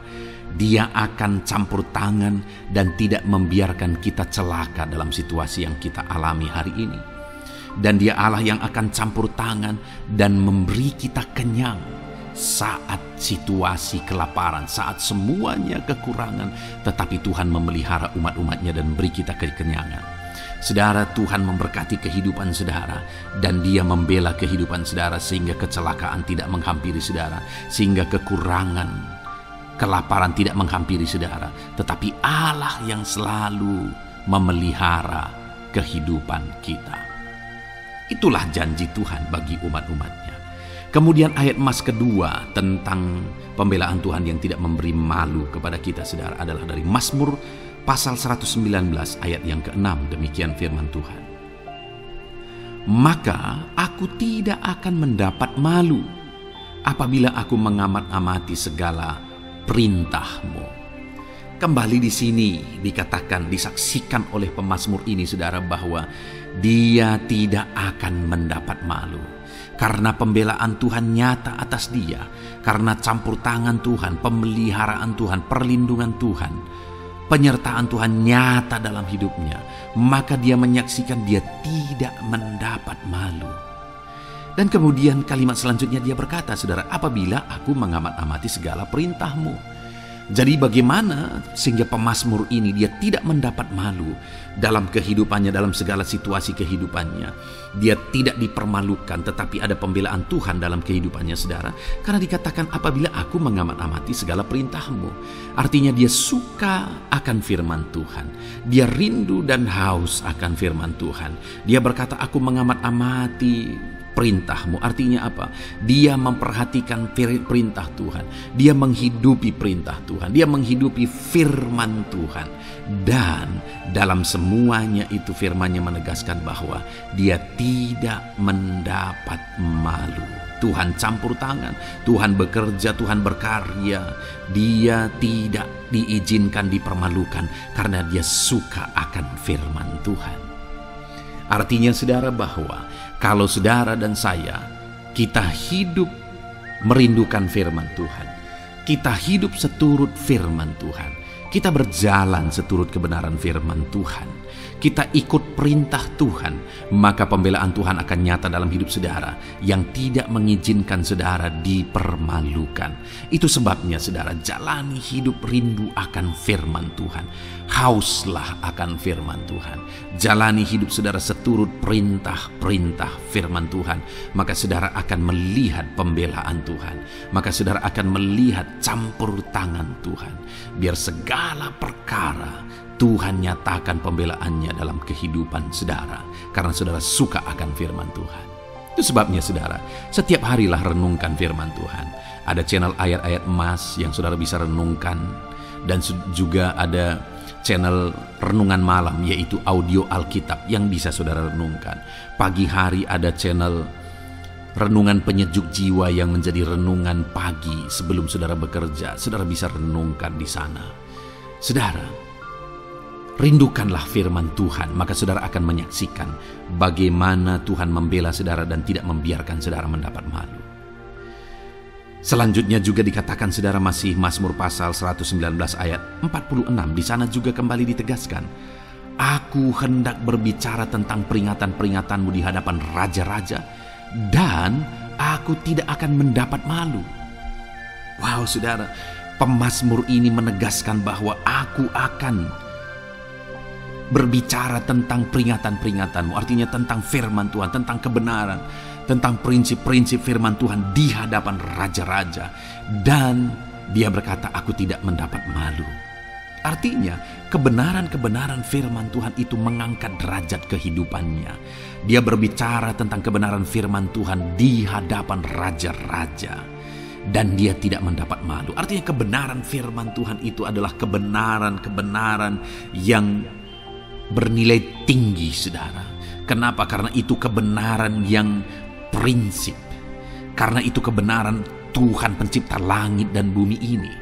A: Dia akan campur tangan dan tidak membiarkan kita celaka dalam situasi yang kita alami hari ini. Dan Dia Allah yang akan campur tangan dan memberi kita kenyang saat situasi kelaparan, saat semuanya kekurangan, tetapi Tuhan memelihara umat-umatnya dan beri kita kekenyangan. Saudara, Tuhan memberkati kehidupan saudara, dan Dia membela kehidupan saudara sehingga kecelakaan tidak menghampiri saudara, sehingga kekurangan, kelaparan tidak menghampiri saudara, tetapi Allah yang selalu memelihara kehidupan kita. Itulah janji Tuhan bagi umat-umatnya. Kemudian ayat emas kedua tentang pembelaan Tuhan yang tidak memberi malu kepada kita, saudara, adalah dari Mazmur pasal 119 ayat yang ke-6. Demikian firman Tuhan. Maka aku tidak akan mendapat malu apabila aku mengamat-amati segala perintah-Mu. Kembali di sini dikatakan, disaksikan oleh pemazmur ini, saudara, bahwa dia tidak akan mendapat malu. Karena pembelaan Tuhan nyata atas dia, karena campur tangan Tuhan, pemeliharaan Tuhan, perlindungan Tuhan, penyertaan Tuhan nyata dalam hidupnya, maka dia menyaksikan dia tidak mendapat malu. Dan kemudian kalimat selanjutnya dia berkata, saudara, apabila aku mengamat-amati segala perintah-Mu. Jadi bagaimana sehingga pemazmur ini dia tidak mendapat malu dalam kehidupannya, dalam segala situasi kehidupannya. Dia tidak dipermalukan, tetapi ada pembelaan Tuhan dalam kehidupannya, saudara. Karena dikatakan apabila aku mengamat-amati segala perintah-Mu. Artinya dia suka akan firman Tuhan. Dia rindu dan haus akan firman Tuhan. Dia berkata, aku mengamat-amati perintah-Mu. Artinya apa? Dia memperhatikan perintah Tuhan. Dia menghidupi perintah Tuhan. Dia menghidupi firman Tuhan. Dan dalam semuanya itu firman-Nya menegaskan bahwa dia tidak mendapat malu. Tuhan campur tangan, Tuhan bekerja, Tuhan berkarya. Dia tidak diizinkan dipermalukan karena dia suka akan firman Tuhan. Artinya saudara bahwa kalau saudara dan saya, kita hidup merindukan firman Tuhan, kita hidup seturut firman Tuhan, kita berjalan seturut kebenaran firman Tuhan, kita ikut perintah Tuhan, maka pembelaan Tuhan akan nyata dalam hidup saudara yang tidak mengizinkan saudara dipermalukan. Itu sebabnya saudara, jalani hidup rindu akan firman Tuhan. Hauslah akan firman Tuhan. Jalani hidup saudara seturut perintah-perintah firman Tuhan, maka saudara akan melihat pembelaan Tuhan. Maka saudara akan melihat campur tangan Tuhan. Biar segala perkara Tuhan nyatakan pembelaannya dalam kehidupan saudara, karena saudara suka akan firman Tuhan. Itu sebabnya saudara, setiap harilah renungkan firman Tuhan. Ada channel ayat-ayat emas yang saudara bisa renungkan, dan juga ada channel renungan malam, yaitu audio Alkitab yang bisa saudara renungkan. Pagi hari ada channel renungan penyejuk jiwa yang menjadi renungan pagi sebelum saudara bekerja. Saudara bisa renungkan di sana. Saudara, rindukanlah firman Tuhan, maka saudara akan menyaksikan bagaimana Tuhan membela saudara dan tidak membiarkan saudara mendapat malu. Selanjutnya juga dikatakan saudara, masih Mazmur pasal 119 ayat 46. Di sana juga kembali ditegaskan, aku hendak berbicara tentang peringatan-peringatanmu di hadapan raja-raja, dan aku tidak akan mendapat malu. Wow saudara, pemazmur ini menegaskan bahwa aku akan berbicara tentang peringatan-peringatanmu, artinya tentang firman Tuhan, tentang kebenaran, tentang prinsip-prinsip firman Tuhan di hadapan raja-raja. Dan dia berkata, aku tidak mendapat malu. Artinya, kebenaran-kebenaran firman Tuhan itu mengangkat derajat kehidupannya. Dia berbicara tentang kebenaran firman Tuhan di hadapan raja-raja, dan dia tidak mendapat malu. Artinya kebenaran firman Tuhan itu adalah kebenaran-kebenaran yang bernilai tinggi saudara. Kenapa? Karena itu kebenaran yang prinsip. Karena itu kebenaran Tuhan pencipta langit dan bumi ini.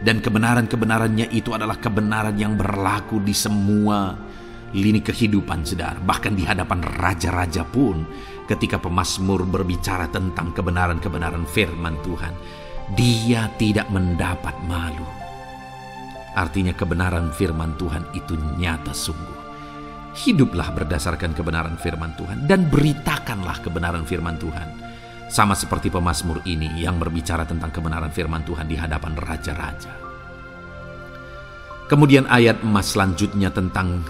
A: Dan kebenaran-kebenarannya itu adalah kebenaran yang berlaku di semua lini kehidupan saudara. Bahkan di hadapan raja-raja pun, ketika pemazmur berbicara tentang kebenaran-kebenaran firman Tuhan, dia tidak mendapat malu. Artinya kebenaran firman Tuhan itu nyata sungguh. Hiduplah berdasarkan kebenaran firman Tuhan dan beritakanlah kebenaran firman Tuhan. Sama seperti pemazmur ini yang berbicara tentang kebenaran firman Tuhan di hadapan raja-raja. Kemudian ayat emas selanjutnya tentang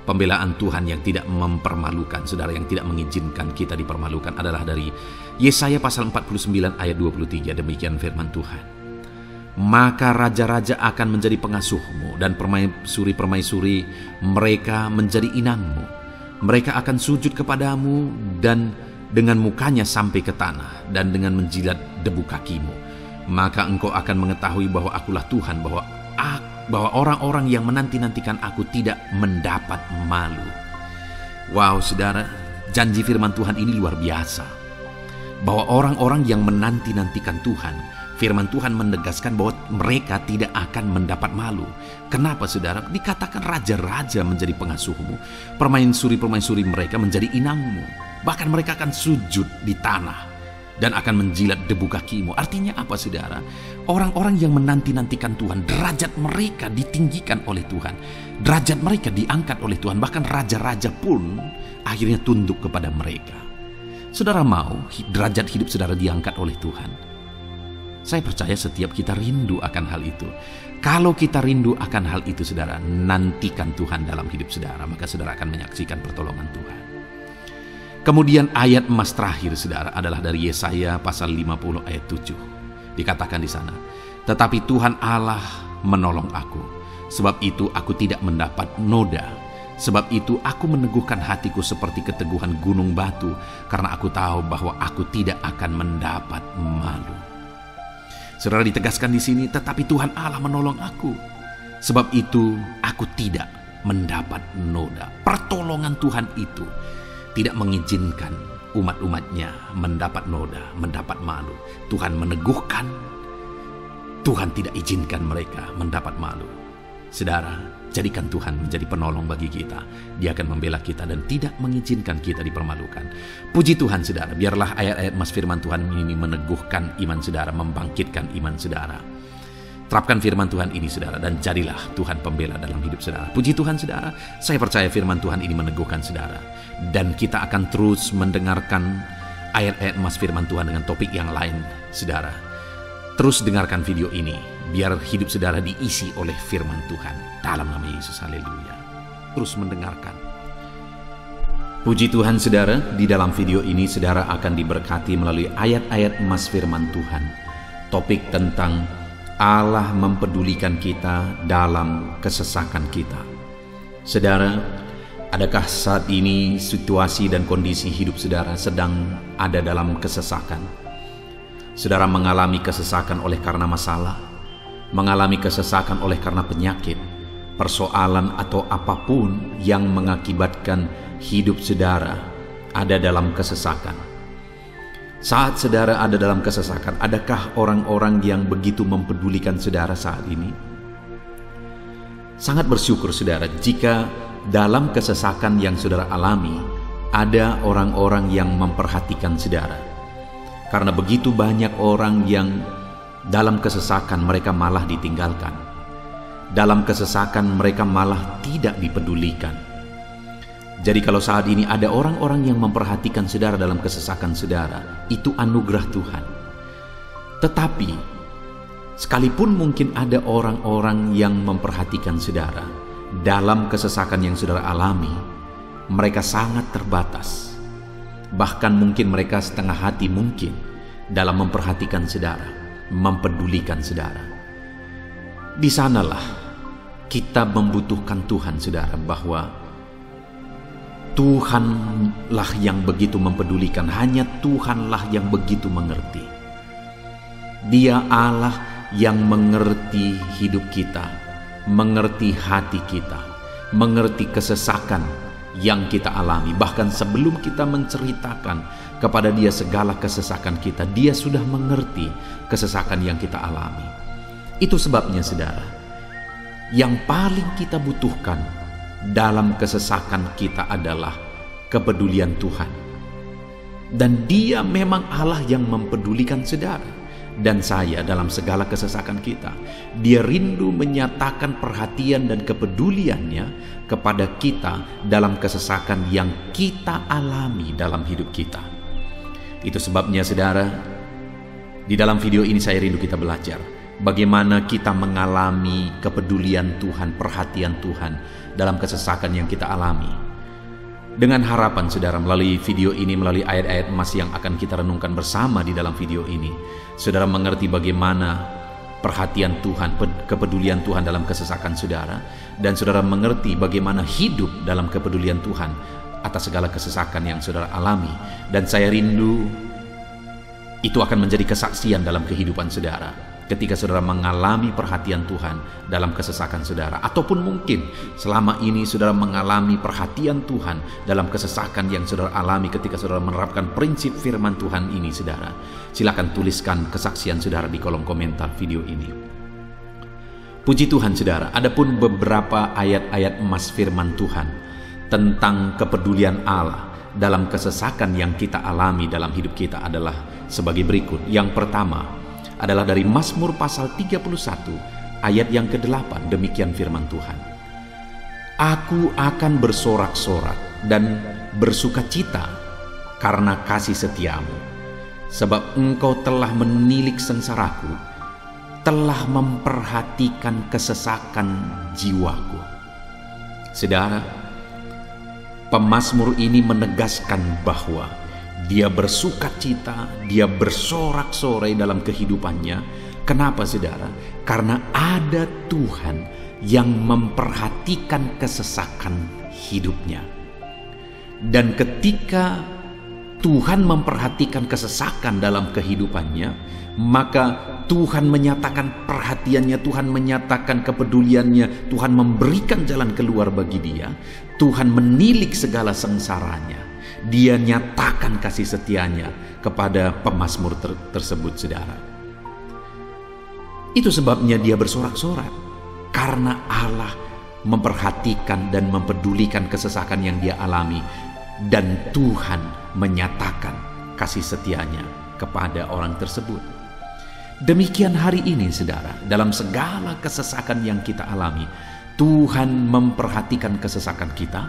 A: pembelaan Tuhan yang tidak mempermalukan, saudara, yang tidak mengizinkan kita dipermalukan adalah dari Yesaya pasal 49 ayat 23. Demikian firman Tuhan. Maka raja-raja akan menjadi pengasuhmu, dan permaisuri-permaisuri mereka menjadi inangmu. Mereka akan sujud kepadamu dan dengan mukanya sampai ke tanah, dan dengan menjilat debu kakimu. Maka engkau akan mengetahui bahwa akulah Tuhan, bahwa orang-orang yang menanti-nantikan aku tidak mendapat malu. Wow saudara, janji firman Tuhan ini luar biasa. Bahwa orang-orang yang menanti-nantikan Tuhan, firman Tuhan menegaskan bahwa mereka tidak akan mendapat malu. Kenapa saudara? Dikatakan raja-raja menjadi pengasuhmu, permaisuri-permaisuri mereka menjadi inangmu. Bahkan mereka akan sujud di tanah dan akan menjilat debu kakimu. Artinya apa saudara? Orang-orang yang menanti-nantikan Tuhan, derajat mereka ditinggikan oleh Tuhan. Derajat mereka diangkat oleh Tuhan. Bahkan raja-raja pun akhirnya tunduk kepada mereka. Saudara mau derajat hidup saudara diangkat oleh Tuhan? Saya percaya setiap kita rindu akan hal itu. Kalau kita rindu akan hal itu saudara, nantikan Tuhan dalam hidup saudara, maka saudara akan menyaksikan pertolongan Tuhan. Kemudian ayat emas terakhir saudara adalah dari Yesaya pasal 50 ayat 7. Dikatakan di sana, tetapi Tuhan Allah menolong aku, sebab itu aku tidak mendapat noda. Sebab itu aku meneguhkan hatiku seperti keteguhan gunung batu, karena aku tahu bahwa aku tidak akan mendapat malu. Saudara, ditegaskan di sini, tetapi Tuhan Allah menolong aku. Sebab itu aku tidak mendapat noda. Pertolongan Tuhan itu tidak mengizinkan umat-umatnya mendapat noda, mendapat malu. Tuhan meneguhkan, Tuhan tidak izinkan mereka mendapat malu. Saudara, jadikan Tuhan menjadi penolong bagi kita. Dia akan membela kita dan tidak mengizinkan kita dipermalukan. Puji Tuhan, saudara. Biarlah ayat-ayat mas firman Tuhan ini meneguhkan iman saudara, membangkitkan iman saudara. Terapkan firman Tuhan ini, saudara, dan jadilah Tuhan pembela dalam hidup saudara. Puji Tuhan, saudara. Saya percaya firman Tuhan ini meneguhkan saudara. Dan kita akan terus mendengarkan ayat-ayat mas firman Tuhan dengan topik yang lain, saudara. Terus dengarkan video ini, biar hidup saudara diisi oleh firman Tuhan. Dalam nama Yesus, haleluya. Terus mendengarkan. Puji Tuhan, saudara. Di dalam video ini saudara akan diberkati melalui ayat-ayat emas firman Tuhan. Topik tentang Allah mempedulikan kita dalam kesesakan kita. Saudara, adakah saat ini situasi dan kondisi hidup saudara sedang ada dalam kesesakan? Saudara mengalami kesesakan oleh karena masalah, mengalami kesesakan oleh karena penyakit, persoalan atau apapun yang mengakibatkan hidup saudara ada dalam kesesakan. Saat saudara ada dalam kesesakan, adakah orang-orang yang begitu mempedulikan saudara saat ini? Sangat bersyukur saudara jika dalam kesesakan yang saudara alami ada orang-orang yang memperhatikan saudara. Karena begitu banyak orang yang dalam kesesakan mereka malah ditinggalkan. Dalam kesesakan mereka malah tidak dipedulikan. Jadi kalau saat ini ada orang-orang yang memperhatikan saudara dalam kesesakan saudara, itu anugerah Tuhan. Tetapi sekalipun mungkin ada orang-orang yang memperhatikan saudara dalam kesesakan yang saudara alami, mereka sangat terbatas. Bahkan mungkin mereka setengah hati mungkin dalam memperhatikan saudara, mempedulikan saudara. Di sanalah kita membutuhkan Tuhan, saudara, bahwa Tuhanlah yang begitu mempedulikan, hanya Tuhanlah yang begitu mengerti. Dia Allah yang mengerti hidup kita, mengerti hati kita, mengerti kesesakan yang kita alami. Bahkan sebelum kita menceritakan kepada Dia segala kesesakan kita, Dia sudah mengerti kesesakan yang kita alami. Itu sebabnya, saudara, yang paling kita butuhkan dalam kesesakan kita adalah kepedulian Tuhan. Dan Dia memang Allah yang mempedulikan saudara dan saya dalam segala kesesakan kita. Dia rindu menyatakan perhatian dan kepeduliannya kepada kita dalam kesesakan yang kita alami dalam hidup kita. Itu sebabnya, saudara, di dalam video ini saya rindu kita belajar bagaimana kita mengalami kepedulian Tuhan, perhatian Tuhan dalam kesesakan yang kita alami. Dengan harapan, saudara, melalui video ini, melalui ayat-ayat emas yang akan kita renungkan bersama di dalam video ini, saudara mengerti bagaimana perhatian Tuhan, kepedulian Tuhan dalam kesesakan saudara, dan saudara mengerti bagaimana hidup dalam kepedulian Tuhan atas segala kesesakan yang saudara alami. Dan saya rindu itu akan menjadi kesaksian dalam kehidupan saudara ketika saudara mengalami perhatian Tuhan dalam kesesakan saudara, ataupun mungkin selama ini saudara mengalami perhatian Tuhan dalam kesesakan yang saudara alami ketika saudara menerapkan prinsip firman Tuhan ini. Saudara, silakan tuliskan kesaksian saudara di kolom komentar video ini. Puji Tuhan, saudara, adapun beberapa ayat-ayat emas firman Tuhan tentang kepedulian Allah dalam kesesakan yang kita alami dalam hidup kita adalah sebagai berikut. Yang pertama adalah dari Mazmur pasal 31 ayat yang ke-8. Demikian firman Tuhan. Aku akan bersorak-sorak dan bersukacita karena kasih setiamu, sebab engkau telah menilik sengsaraku, telah memperhatikan kesesakan jiwaku. Saudara, pemazmur ini menegaskan bahwa dia bersukacita, dia bersorak-sorai dalam kehidupannya. Kenapa, saudara? Karena ada Tuhan yang memperhatikan kesesakan hidupnya. Dan ketika Tuhan memperhatikan kesesakan dalam kehidupannya, maka Tuhan menyatakan perhatiannya, Tuhan menyatakan kepeduliannya, Tuhan memberikan jalan keluar bagi dia, Tuhan menilik segala sengsaranya, dia nyatakan kasih setianya kepada pemazmur tersebut, saudara. Itu sebabnya dia bersorak-sorak, karena Allah memperhatikan dan mempedulikan kesesakan yang dia alami, dan Tuhan menyatakan kasih setianya kepada orang tersebut. Demikian hari ini, saudara, dalam segala kesesakan yang kita alami, Tuhan memperhatikan kesesakan kita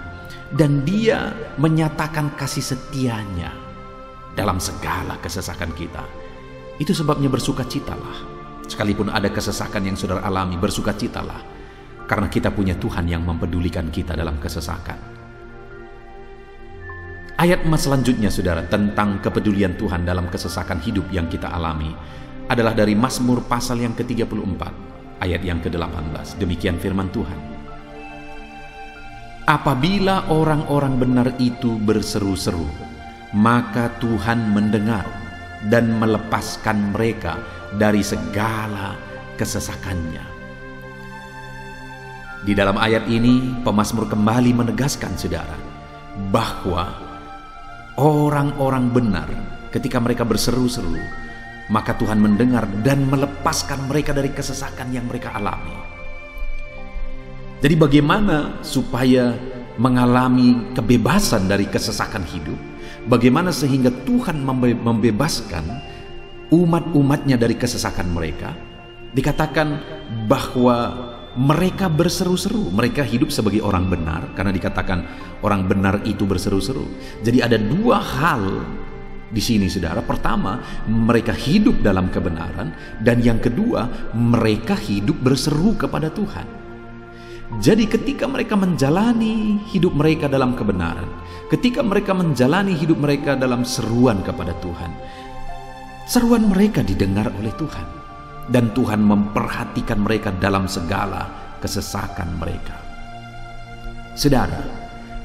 A: dan Dia menyatakan kasih setianya dalam segala kesesakan kita. Itu sebabnya bersukacitalah. Sekalipun ada kesesakan yang saudara alami, bersukacitalah, karena kita punya Tuhan yang mempedulikan kita dalam kesesakan. Ayat selanjutnya, saudara, tentang kepedulian Tuhan dalam kesesakan hidup yang kita alami adalah dari Mazmur pasal yang ke-34 ayat yang ke-18. Demikian firman Tuhan. Apabila orang-orang benar itu berseru-seru, maka Tuhan mendengar dan melepaskan mereka dari segala kesesakannya. Di dalam ayat ini pemazmur kembali menegaskan, saudara, bahwa orang-orang benar ketika mereka berseru-seru, maka Tuhan mendengar dan melepaskan mereka dari kesesakan yang mereka alami. Jadi bagaimana supaya mengalami kebebasan dari kesesakan hidup? Bagaimana sehingga Tuhan membebaskan umat-umatnya dari kesesakan mereka? Dikatakan bahwa mereka berseru-seru, mereka hidup sebagai orang benar, karena dikatakan orang benar itu berseru-seru. Jadi ada dua hal di sini, saudara. Pertama, mereka hidup dalam kebenaran, dan yang kedua, mereka hidup berseru kepada Tuhan. Jadi ketika mereka menjalani hidup mereka dalam kebenaran, ketika mereka menjalani hidup mereka dalam seruan kepada Tuhan, seruan mereka didengar oleh Tuhan. Dan Tuhan memperhatikan mereka dalam segala kesesakan mereka. Saudara,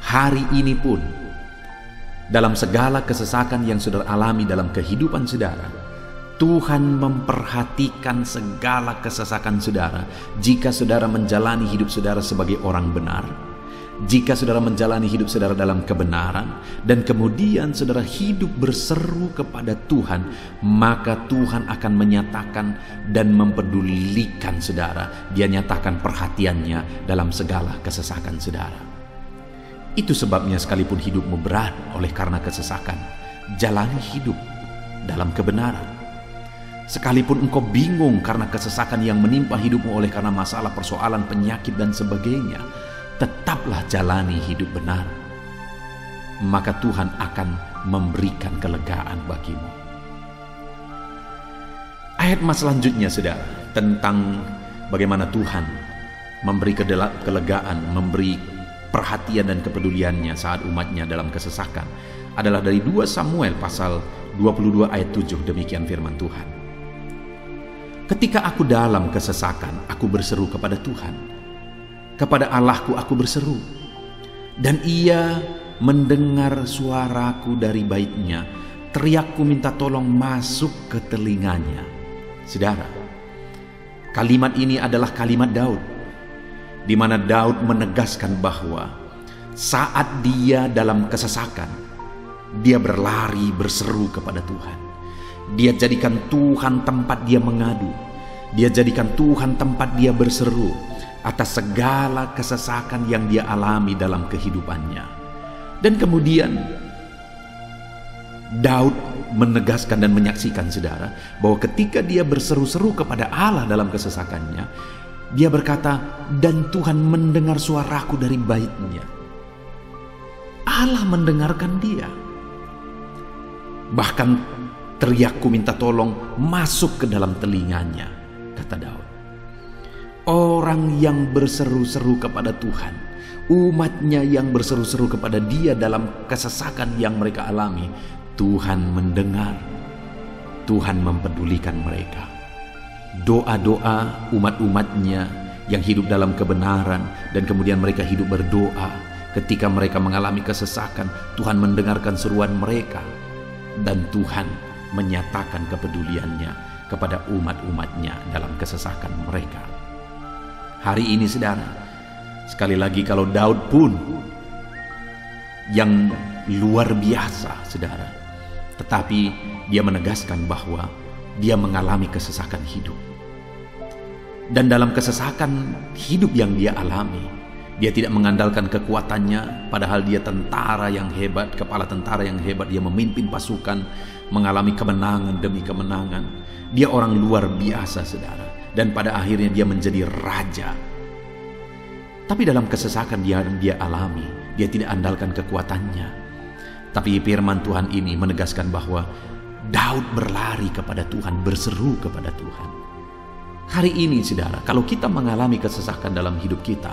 A: hari ini pun dalam segala kesesakan yang saudara alami dalam kehidupan saudara, Tuhan memperhatikan segala kesesakan saudara. Jika saudara menjalani hidup saudara sebagai orang benar, jika saudara menjalani hidup saudara dalam kebenaran, dan kemudian saudara hidup berseru kepada Tuhan, maka Tuhan akan menyatakan dan mempedulikan saudara. Dia nyatakan perhatiannya dalam segala kesesakan saudara. Itu sebabnya sekalipun hidupmu berat oleh karena kesesakan, jalani hidup dalam kebenaran. Sekalipun engkau bingung karena kesesakan yang menimpa hidupmu oleh karena masalah, persoalan, penyakit dan sebagainya, tetaplah jalani hidup benar, maka Tuhan akan memberikan kelegaan bagimu. Ayat selanjutnya, saudara, tentang bagaimana Tuhan memberi kelegaan, memberi perhatian dan kepeduliannya saat umatnya dalam kesesakan, adalah dari 2 Samuel pasal 22 ayat 7. Demikian firman Tuhan. Ketika aku dalam kesesakan, aku berseru kepada Tuhan. Kepada Allahku aku berseru, dan Ia mendengar suaraku dari baitnya. Teriakku minta tolong masuk ke telinganya. Saudara, kalimat ini adalah kalimat Daud, di mana Daud menegaskan bahwa saat dia dalam kesesakan, dia berlari berseru kepada Tuhan. Dia jadikan Tuhan tempat dia mengadu. Dia jadikan Tuhan tempat dia berseru atas segala kesesakan yang dia alami dalam kehidupannya. Dan kemudian Daud menegaskan dan menyaksikan, saudara, bahwa ketika dia berseru-seru kepada Allah dalam kesesakannya, dia berkata, dan Tuhan mendengar suaraku dari baitnya. Allah mendengarkan dia. Bahkan teriakku minta tolong masuk ke dalam telinganya, kata Daud. Orang yang berseru-seru kepada Tuhan, umatnya yang berseru-seru kepada Dia dalam kesesakan yang mereka alami, Tuhan mendengar, Tuhan mempedulikan mereka. Doa-doa umat-umatnya yang hidup dalam kebenaran, dan kemudian mereka hidup berdoa, ketika mereka mengalami kesesakan, Tuhan mendengarkan seruan mereka, dan Tuhan menyatakan kepeduliannya kepada umat-umatnya dalam kesesakan mereka. Hari ini saudara, sekali lagi kalau Daud pun yang luar biasa saudara, tetapi dia menegaskan bahwa dia mengalami kesesakan hidup. Dan dalam kesesakan hidup yang dia alami, dia tidak mengandalkan kekuatannya, padahal dia tentara yang hebat, kepala tentara yang hebat. Dia memimpin pasukan, mengalami kemenangan demi kemenangan. Dia orang luar biasa saudara, dan pada akhirnya dia menjadi raja. Tapi dalam kesesakan yang dia alami, dia tidak andalkan kekuatannya. Tapi firman Tuhan ini menegaskan bahwa Daud berlari kepada Tuhan, berseru kepada Tuhan. Hari ini saudara, kalau kita mengalami kesesakan dalam hidup kita,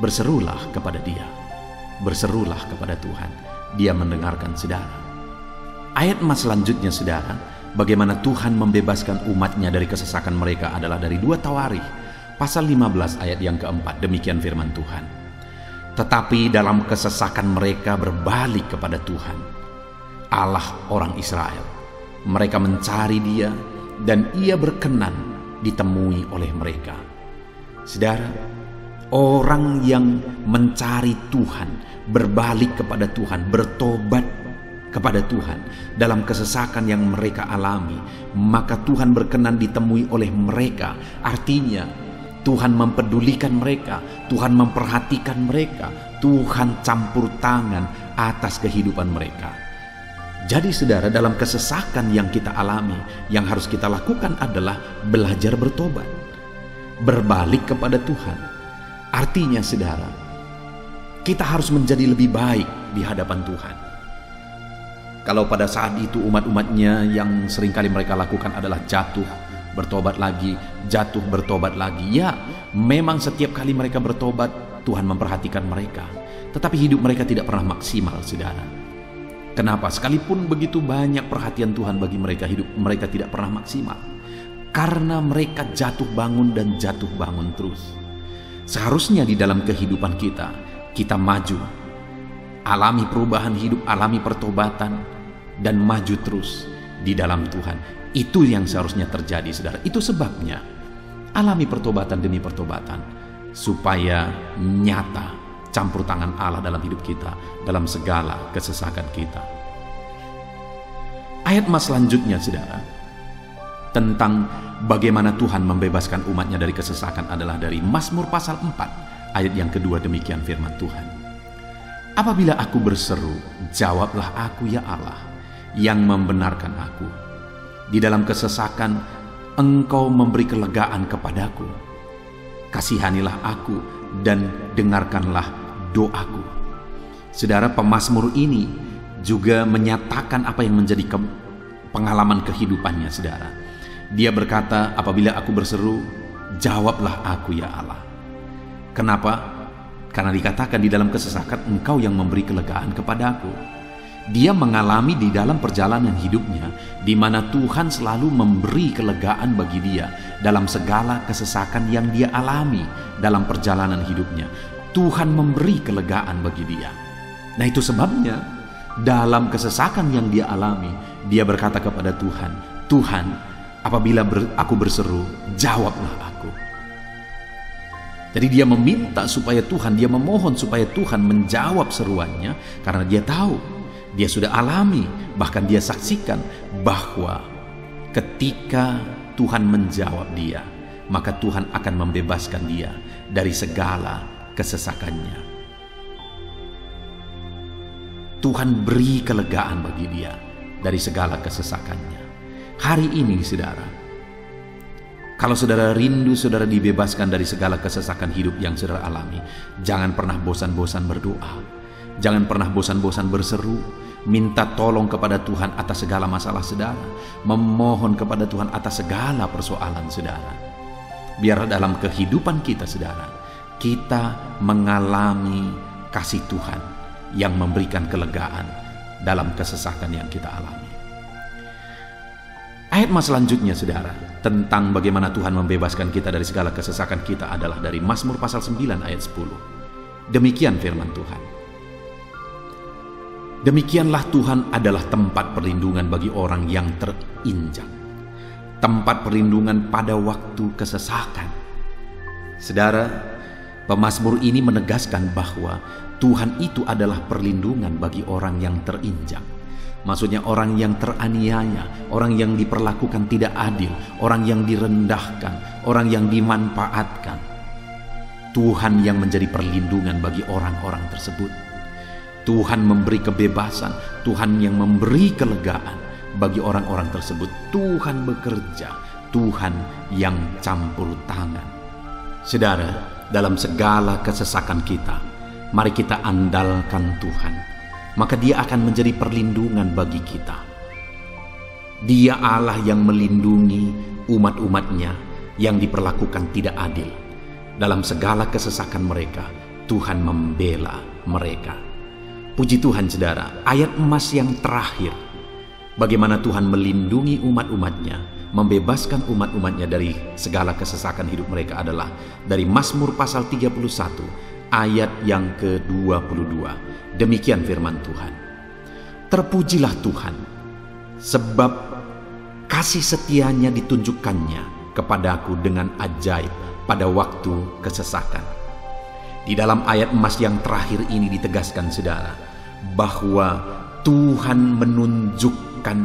A: berserulah kepada Dia, berserulah kepada Tuhan. Dia mendengarkan saudara. Ayat selanjutnya saudara, bagaimana Tuhan membebaskan umatnya dari kesesakan mereka adalah dari 2 Tawarikh pasal 15 ayat yang keempat. Demikian firman Tuhan. Tetapi dalam kesesakan mereka berbalik kepada Tuhan, Allah orang Israel. Mereka mencari Dia, dan Ia berkenan ditemui oleh mereka. Saudara, orang yang mencari Tuhan, berbalik kepada Tuhan, bertobat kepada Tuhan dalam kesesakan yang mereka alami, maka Tuhan berkenan ditemui oleh mereka. Artinya Tuhan mempedulikan mereka, Tuhan memperhatikan mereka, Tuhan campur tangan atas kehidupan mereka. Jadi saudara, dalam kesesakan yang kita alami, yang harus kita lakukan adalah belajar bertobat, berbalik kepada Tuhan. Artinya saudara, kita harus menjadi lebih baik di hadapan Tuhan. Kalau pada saat itu umat-umatnya yang seringkali mereka lakukan adalah jatuh, bertobat lagi, jatuh, bertobat lagi. Ya, memang setiap kali mereka bertobat, Tuhan memperhatikan mereka. Tetapi hidup mereka tidak pernah maksimal saudara. Kenapa? Sekalipun begitu banyak perhatian Tuhan bagi mereka, hidup mereka tidak pernah maksimal. Karena mereka jatuh bangun dan jatuh bangun terus. Seharusnya di dalam kehidupan kita, kita maju, alami perubahan hidup, alami pertobatan, dan maju terus di dalam Tuhan. Itu yang seharusnya terjadi saudara. Itu sebabnya alami pertobatan demi pertobatan, supaya nyata campur tangan Allah dalam hidup kita, dalam segala kesesakan kita. Ayat selanjutnya saudara, tentang bagaimana Tuhan membebaskan umatnya dari kesesakan adalah dari Mazmur pasal 4 ayat yang kedua. Demikian firman Tuhan. Apabila aku berseru, jawablah aku ya Allah, yang membenarkan aku. Di dalam kesesakan Engkau memberi kelegaan kepadaku. Kasihanilah aku dan dengarkanlah doaku. Saudara, pemazmur ini juga menyatakan apa yang menjadi pengalaman kehidupannya saudara. Dia berkata, apabila aku berseru, jawablah aku ya Allah. Kenapa? Karena dikatakan di dalam kesesakan Engkau yang memberi kelegaan kepadaku. Dia mengalami di dalam perjalanan hidupnya, di mana Tuhan selalu memberi kelegaan bagi dia dalam segala kesesakan yang dia alami dalam perjalanan hidupnya. Tuhan memberi kelegaan bagi dia. Nah, itu sebabnya dalam kesesakan yang dia alami, dia berkata kepada Tuhan, Tuhan, apabila aku berseru, jawablah aku. Jadi dia meminta supaya Tuhan, dia memohon supaya Tuhan menjawab seruannya, karena dia tahu, dia sudah alami, bahkan dia saksikan bahwa ketika Tuhan menjawab dia, maka Tuhan akan membebaskan dia dari segala kesesakannya. Tuhan beri kelegaan bagi dia dari segala kesesakannya. Hari ini saudara, kalau saudara rindu saudara dibebaskan dari segala kesesakan hidup yang saudara alami, jangan pernah bosan-bosan berdoa, jangan pernah bosan-bosan berseru, minta tolong kepada Tuhan atas segala masalah saudara, memohon kepada Tuhan atas segala persoalan saudara. Biar dalam kehidupan kita saudara, kita mengalami kasih Tuhan yang memberikan kelegaan dalam kesesakan yang kita alami. Ayat selanjutnya saudara, tentang bagaimana Tuhan membebaskan kita dari segala kesesakan kita adalah dari Mazmur pasal 9 ayat 10. Demikian firman Tuhan. Demikianlah Tuhan adalah tempat perlindungan bagi orang yang terinjak, tempat perlindungan pada waktu kesesakan. Saudara, pemazmur ini menegaskan bahwa Tuhan itu adalah perlindungan bagi orang yang terinjak. Maksudnya orang yang teraniaya, orang yang diperlakukan tidak adil, orang yang direndahkan, orang yang dimanfaatkan. Tuhan yang menjadi perlindungan bagi orang-orang tersebut. Tuhan memberi kebebasan, Tuhan yang memberi kelegaan bagi orang-orang tersebut. Tuhan bekerja, Tuhan yang campur tangan. Saudara, dalam segala kesesakan kita, mari kita andalkan Tuhan, maka Dia akan menjadi perlindungan bagi kita. Dia Allah yang melindungi umat-umatnya yang diperlakukan tidak adil. Dalam segala kesesakan mereka, Tuhan membela mereka. Puji Tuhan saudara, ayat emas yang terakhir, bagaimana Tuhan melindungi umat-umatnya, membebaskan umat-umatnya dari segala kesesakan hidup mereka adalah dari Mazmur pasal 31 ayat yang ke-22. Demikian firman Tuhan. Terpujilah Tuhan, sebab kasih setianya ditunjukkannya kepadaku dengan ajaib pada waktu kesesakan. Di dalam ayat emas yang terakhir ini ditegaskan saudara, bahwa Tuhan menunjukkan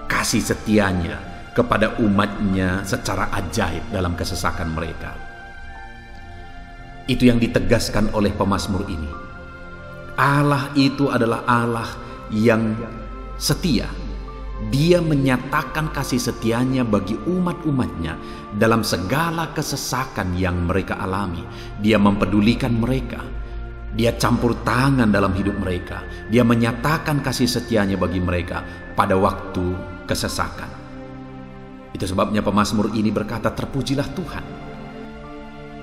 A: kasih setianya kepada umatnya secara ajaib dalam kesesakan mereka. Itu yang ditegaskan oleh pemazmur ini. Allah itu adalah Allah yang setia. Dia menyatakan kasih setianya bagi umat-umatnya dalam segala kesesakan yang mereka alami. Dia mempedulikan mereka. Dia campur tangan dalam hidup mereka. Dia menyatakan kasih setianya bagi mereka pada waktu kesesakan. Itu sebabnya pemazmur ini berkata, terpujilah Tuhan.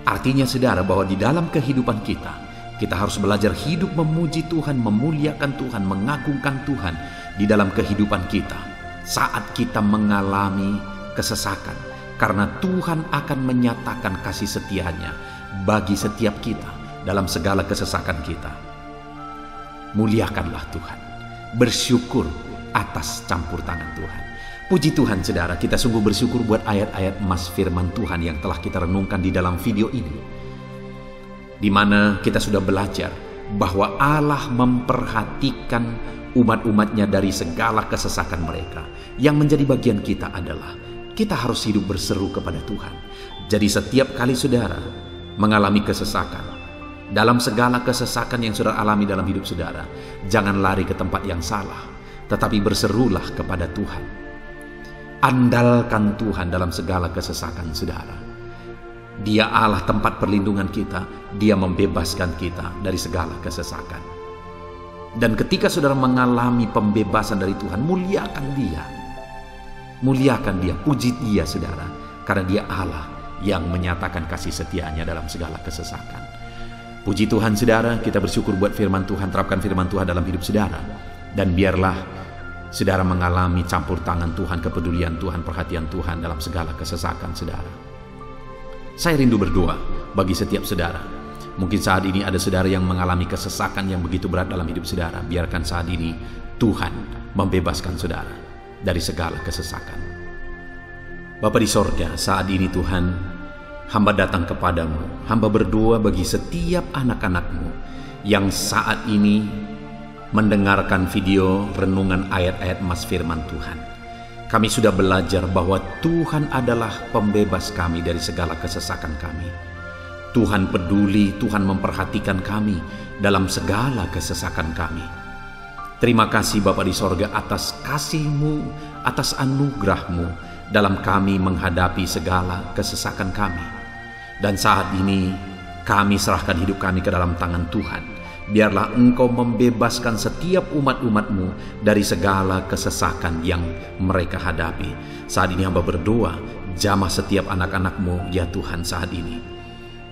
A: Artinya saudara, bahwa di dalam kehidupan kita harus belajar hidup memuji Tuhan, memuliakan Tuhan, mengagungkan Tuhan di dalam kehidupan kita saat kita mengalami kesesakan, karena Tuhan akan menyatakan kasih setianya bagi setiap kita dalam segala kesesakan kita. Muliakanlah Tuhan, bersyukur atas campur tangan Tuhan. Puji Tuhan saudara, kita sungguh bersyukur buat ayat-ayat emas firman Tuhan yang telah kita renungkan di dalam video ini, di mana kita sudah belajar bahwa Allah memperhatikan umat-umatnya dari segala kesesakan mereka. Yang menjadi bagian kita adalah kita harus hidup berseru kepada Tuhan. Jadi setiap kali saudara mengalami kesesakan, dalam segala kesesakan yang saudara alami dalam hidup saudara, jangan lari ke tempat yang salah, tetapi berserulah kepada Tuhan. Andalkan Tuhan dalam segala kesesakan saudara. Dia Allah tempat perlindungan kita. Dia membebaskan kita dari segala kesesakan. Dan ketika saudara mengalami pembebasan dari Tuhan, muliakan Dia. Muliakan Dia, puji Dia saudara. Karena Dia Allah yang menyatakan kasih setianya dalam segala kesesakan. Puji Tuhan saudara, kita bersyukur buat firman Tuhan. Terapkan firman Tuhan dalam hidup saudara. Dan biarlah saudara mengalami campur tangan Tuhan, kepedulian Tuhan, perhatian Tuhan dalam segala kesesakan saudara. Saya rindu berdoa bagi setiap saudara. Mungkin saat ini ada saudara yang mengalami kesesakan yang begitu berat dalam hidup saudara. Biarkan saat ini Tuhan membebaskan saudara dari segala kesesakan. Bapa di sorga, saat ini Tuhan, hamba datang kepadamu. Hamba berdoa bagi setiap anak-anakmu yang saat ini mendengarkan video renungan ayat-ayat emas firman Tuhan. Kami sudah belajar bahwa Tuhan adalah pembebas kami dari segala kesesakan kami. Tuhan peduli, Tuhan memperhatikan kami dalam segala kesesakan kami. Terima kasih Bapa di sorga atas kasih-Mu, atas anugerah-Mu dalam kami menghadapi segala kesesakan kami. Dan saat ini kami serahkan hidup kami ke dalam tangan Tuhan. Biarlah Engkau membebaskan setiap umat-umat-Mu dari segala kesesakan yang mereka hadapi. Saat ini hamba berdoa, jamah setiap anak-anak-Mu ya Tuhan saat ini.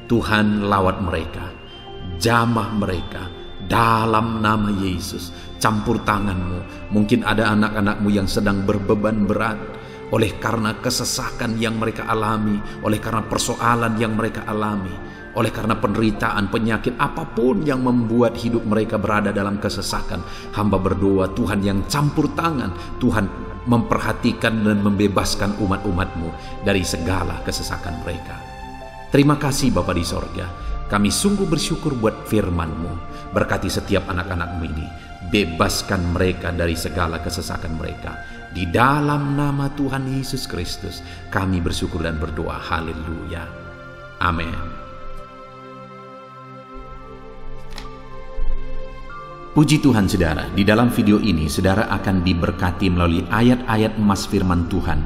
A: Tuhan lawat mereka, jamah mereka dalam nama Yesus. Campur tangan-Mu. Mungkin ada anak-anak-Mu yang sedang berbeban berat, oleh karena kesesakan yang mereka alami, oleh karena persoalan yang mereka alami, oleh karena penderitaan, penyakit, apapun yang membuat hidup mereka berada dalam kesesakan. Hamba berdoa, Tuhan yang campur tangan, Tuhan memperhatikan dan membebaskan umat-umat-Mu dari segala kesesakan mereka. Terima kasih Bapa di sorga, kami sungguh bersyukur buat firman-Mu. Berkati setiap anak-anak-Mu ini, bebaskan mereka dari segala kesesakan mereka. Di dalam nama Tuhan Yesus Kristus kami bersyukur dan berdoa. Haleluya. Amin. Puji Tuhan saudara, di dalam video ini saudara akan diberkati melalui ayat-ayat emas firman Tuhan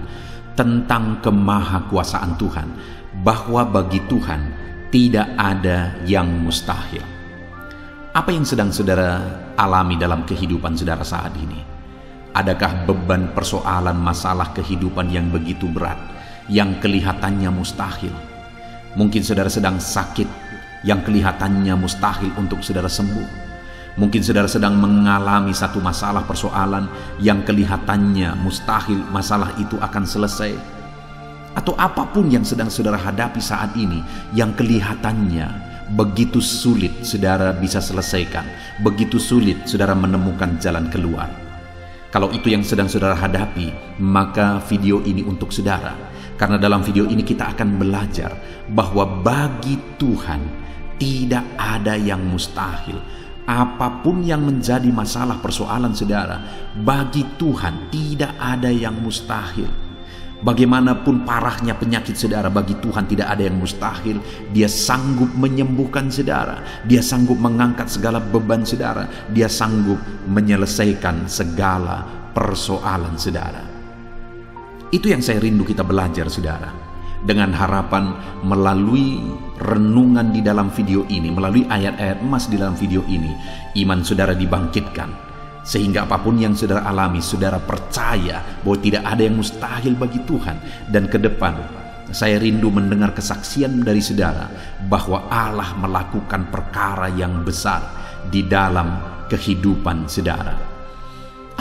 A: tentang kemahakuasaan Tuhan, bahwa bagi Tuhan tidak ada yang mustahil. Apa yang sedang saudara alami dalam kehidupan saudara saat ini? Adakah beban, persoalan, masalah kehidupan yang begitu berat, yang kelihatannya mustahil? Mungkin saudara sedang sakit, yang kelihatannya mustahil untuk saudara sembuh. Mungkin saudara sedang mengalami satu masalah, persoalan yang kelihatannya mustahil masalah itu akan selesai. Atau apapun yang sedang saudara hadapi saat ini yang kelihatannya begitu sulit saudara bisa selesaikan, begitu sulit saudara menemukan jalan keluar. Kalau itu yang sedang saudara hadapi, maka video ini untuk saudara. Karena dalam video ini kita akan belajar bahwa bagi Tuhan tidak ada yang mustahil. Apapun yang menjadi masalah, persoalan saudara, bagi Tuhan tidak ada yang mustahil. Bagaimanapun parahnya penyakit saudara, bagi Tuhan tidak ada yang mustahil. Dia sanggup menyembuhkan saudara, Dia sanggup mengangkat segala beban saudara, Dia sanggup menyelesaikan segala persoalan saudara. Itu yang saya rindu kita belajar saudara, dengan harapan melalui renungan di dalam video ini, melalui ayat-ayat emas di dalam video ini, iman saudara dibangkitkan. Sehingga apapun yang saudara alami, saudara percaya bahwa tidak ada yang mustahil bagi Tuhan. Dan ke depan, saya rindu mendengar kesaksian dari saudara bahwa Allah melakukan perkara yang besar di dalam kehidupan saudara.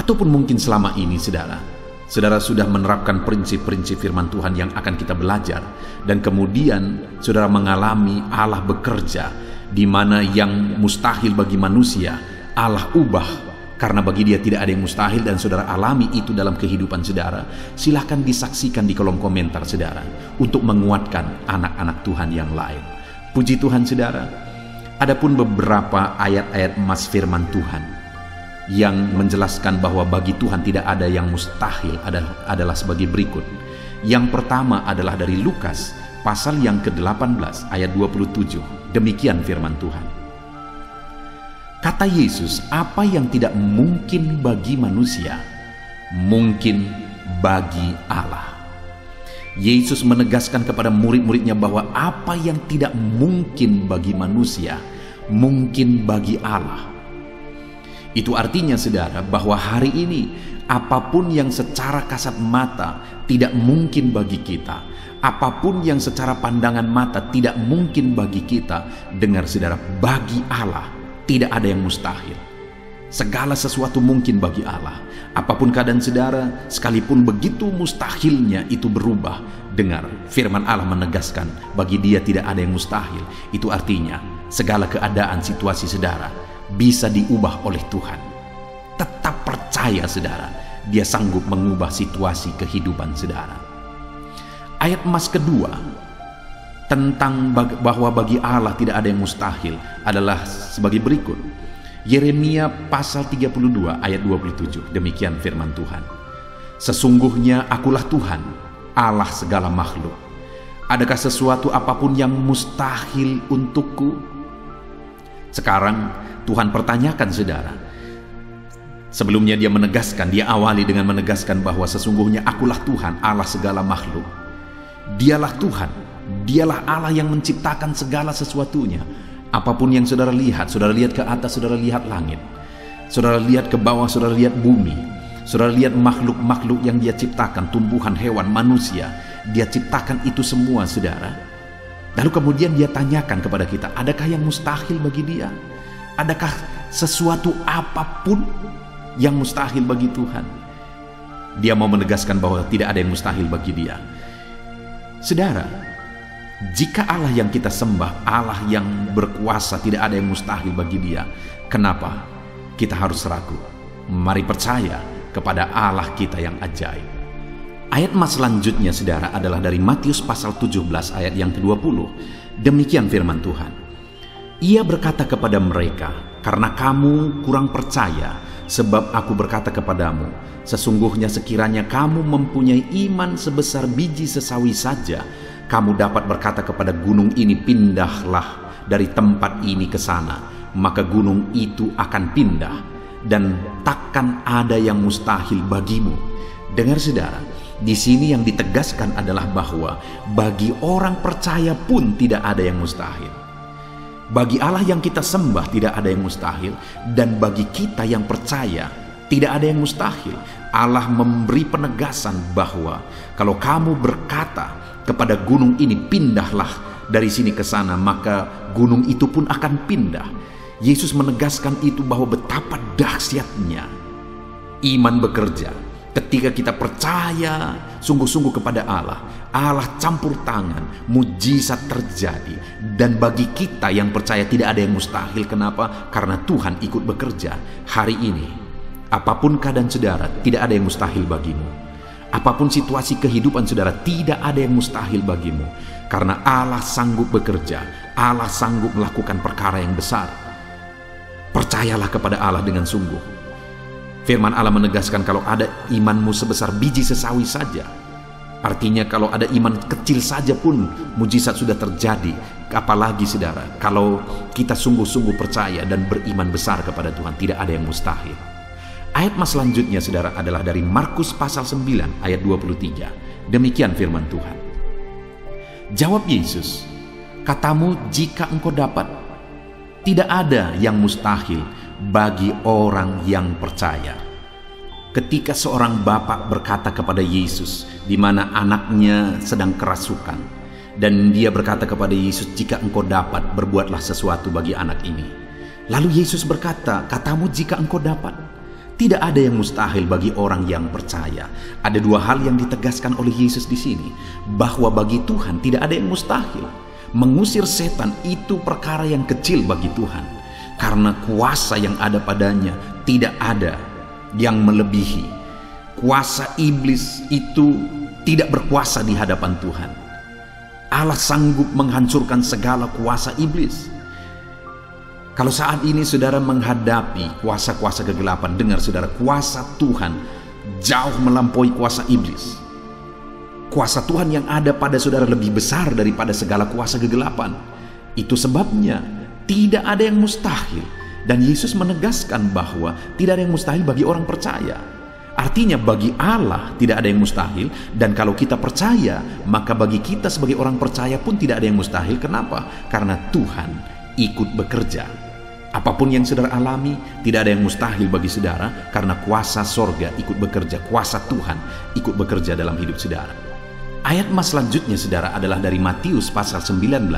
A: Ataupun mungkin selama ini saudara sudah menerapkan prinsip-prinsip firman Tuhan yang akan kita belajar. Dan kemudian saudara mengalami Allah bekerja, di mana yang mustahil bagi manusia, Allah ubah. Karena bagi Dia tidak ada yang mustahil, dan saudara alami itu dalam kehidupan saudara. Silahkan disaksikan di kolom komentar saudara, untuk menguatkan anak-anak Tuhan yang lain. Puji Tuhan saudara. Adapun beberapa ayat-ayat emas firman Tuhan yang menjelaskan bahwa bagi Tuhan tidak ada yang mustahil adalah sebagai berikut. Yang pertama adalah dari Lukas pasal yang ke-18 ayat 27. Demikian firman Tuhan. Kata Yesus, apa yang tidak mungkin bagi manusia, mungkin bagi Allah. Yesus menegaskan kepada murid-muridnya bahwa apa yang tidak mungkin bagi manusia, mungkin bagi Allah. Itu artinya saudara, bahwa hari ini apapun yang secara kasat mata tidak mungkin bagi kita, apapun yang secara pandangan mata tidak mungkin bagi kita, dengar saudara, bagi Allah tidak ada yang mustahil. Segala sesuatu mungkin bagi Allah. Apapun keadaan saudara, sekalipun begitu mustahilnya itu berubah, dengar, firman Allah menegaskan bagi Dia tidak ada yang mustahil. Itu artinya segala keadaan, situasi saudara bisa diubah oleh Tuhan. Tetap percaya saudara, Dia sanggup mengubah situasi kehidupan saudara. Ayat emas kedua tentang bahwa bagi Allah tidak ada yang mustahil adalah sebagai berikut. Yeremia pasal 32 ayat 27. Demikian firman Tuhan. Sesungguhnya akulah Tuhan, Allah segala makhluk. Adakah sesuatu apapun yang mustahil untukku? Sekarang Tuhan pertanyakan saudara. Sebelumnya Dia menegaskan, Dia awali dengan menegaskan bahwa sesungguhnya akulah Tuhan, Allah segala makhluk. Dialah Tuhan, Dialah Allah yang menciptakan segala sesuatunya. Apapun yang saudara lihat ke atas, saudara lihat langit, saudara lihat ke bawah, saudara lihat bumi, saudara lihat makhluk-makhluk yang Dia ciptakan, tumbuhan, hewan, manusia, Dia ciptakan itu semua saudara. Lalu kemudian Dia tanyakan kepada kita, adakah yang mustahil bagi Dia? Adakah sesuatu apapun yang mustahil bagi Tuhan? Dia mau menegaskan bahwa tidak ada yang mustahil bagi dia. Saudara, jika Allah yang kita sembah, Allah yang berkuasa, tidak ada yang mustahil bagi dia, kenapa kita harus ragu? Mari percaya kepada Allah kita yang ajaib. Ayat mas selanjutnya, saudara, adalah dari Matius pasal 17 ayat yang ke-20. Demikian firman Tuhan. Ia berkata kepada mereka, karena kamu kurang percaya, sebab aku berkata kepadamu, sesungguhnya sekiranya kamu mempunyai iman sebesar biji sesawi saja, kamu dapat berkata kepada gunung ini, pindahlah dari tempat ini ke sana, maka gunung itu akan pindah, dan takkan ada yang mustahil bagimu. Dengar saudara, di sini yang ditegaskan adalah bahwa bagi orang percaya pun tidak ada yang mustahil. Bagi Allah yang kita sembah tidak ada yang mustahil, dan bagi kita yang percaya tidak ada yang mustahil. Allah memberi penegasan bahwa kalau kamu berkata kepada gunung ini, pindahlah dari sini ke sana, maka gunung itu pun akan pindah. Yesus menegaskan itu bahwa betapa dahsyatnya iman bekerja. Ketika kita percaya sungguh-sungguh kepada Allah, Allah campur tangan, mujizat terjadi. Dan bagi kita yang percaya tidak ada yang mustahil. Kenapa? Karena Tuhan ikut bekerja. Hari ini, apapun keadaan saudara, tidak ada yang mustahil bagimu. Apapun situasi kehidupan saudara, tidak ada yang mustahil bagimu. Karena Allah sanggup bekerja, Allah sanggup melakukan perkara yang besar. Percayalah kepada Allah dengan sungguh. Firman Allah menegaskan kalau ada imanmu sebesar biji sesawi saja. Artinya kalau ada iman kecil saja pun mujizat sudah terjadi. Apalagi saudara, kalau kita sungguh-sungguh percaya dan beriman besar kepada Tuhan, tidak ada yang mustahil. Ayat mas selanjutnya saudara adalah dari Markus pasal 9 ayat 23. Demikian firman Tuhan. Jawab Yesus, katamu jika engkau dapat, tidak ada yang mustahil bagi orang yang percaya. Ketika seorang bapak berkata kepada Yesus, di mana anaknya sedang kerasukan, dan dia berkata kepada Yesus, jika engkau dapat, berbuatlah sesuatu bagi anak ini. Lalu Yesus berkata, katamu jika engkau dapat. Tidak ada yang mustahil bagi orang yang percaya. Ada dua hal yang ditegaskan oleh Yesus di sini, bahwa bagi Tuhan tidak ada yang mustahil. Mengusir setan itu perkara yang kecil bagi Tuhan. Karena kuasa yang ada padanya tidak ada yang melebihi. Kuasa iblis itu tidak berkuasa di hadapan Tuhan. Allah sanggup menghancurkan segala kuasa iblis. Kalau saat ini saudara menghadapi kuasa-kuasa kegelapan, dengar saudara, kuasa Tuhan jauh melampaui kuasa iblis. Kuasa Tuhan yang ada pada saudara lebih besar daripada segala kuasa kegelapan. Itu sebabnya tidak ada yang mustahil. Dan Yesus menegaskan bahwa tidak ada yang mustahil bagi orang percaya. Artinya bagi Allah tidak ada yang mustahil. Dan kalau kita percaya, maka bagi kita sebagai orang percaya pun tidak ada yang mustahil. Kenapa? Karena Tuhan ikut bekerja. Apapun yang saudara alami, tidak ada yang mustahil bagi saudara. Karena kuasa sorga ikut bekerja. Kuasa Tuhan ikut bekerja dalam hidup saudara. Ayat mas selanjutnya saudara adalah dari Matius pasal 19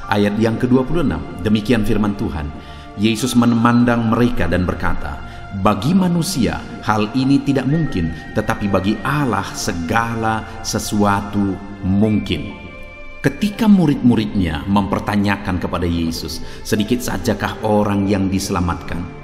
A: ayat yang ke-26. Demikian firman Tuhan. Yesus memandang mereka dan berkata, bagi manusia hal ini tidak mungkin, tetapi bagi Allah segala sesuatu mungkin. Ketika murid-muridnya mempertanyakan kepada Yesus, sedikit sajakah orang yang diselamatkan?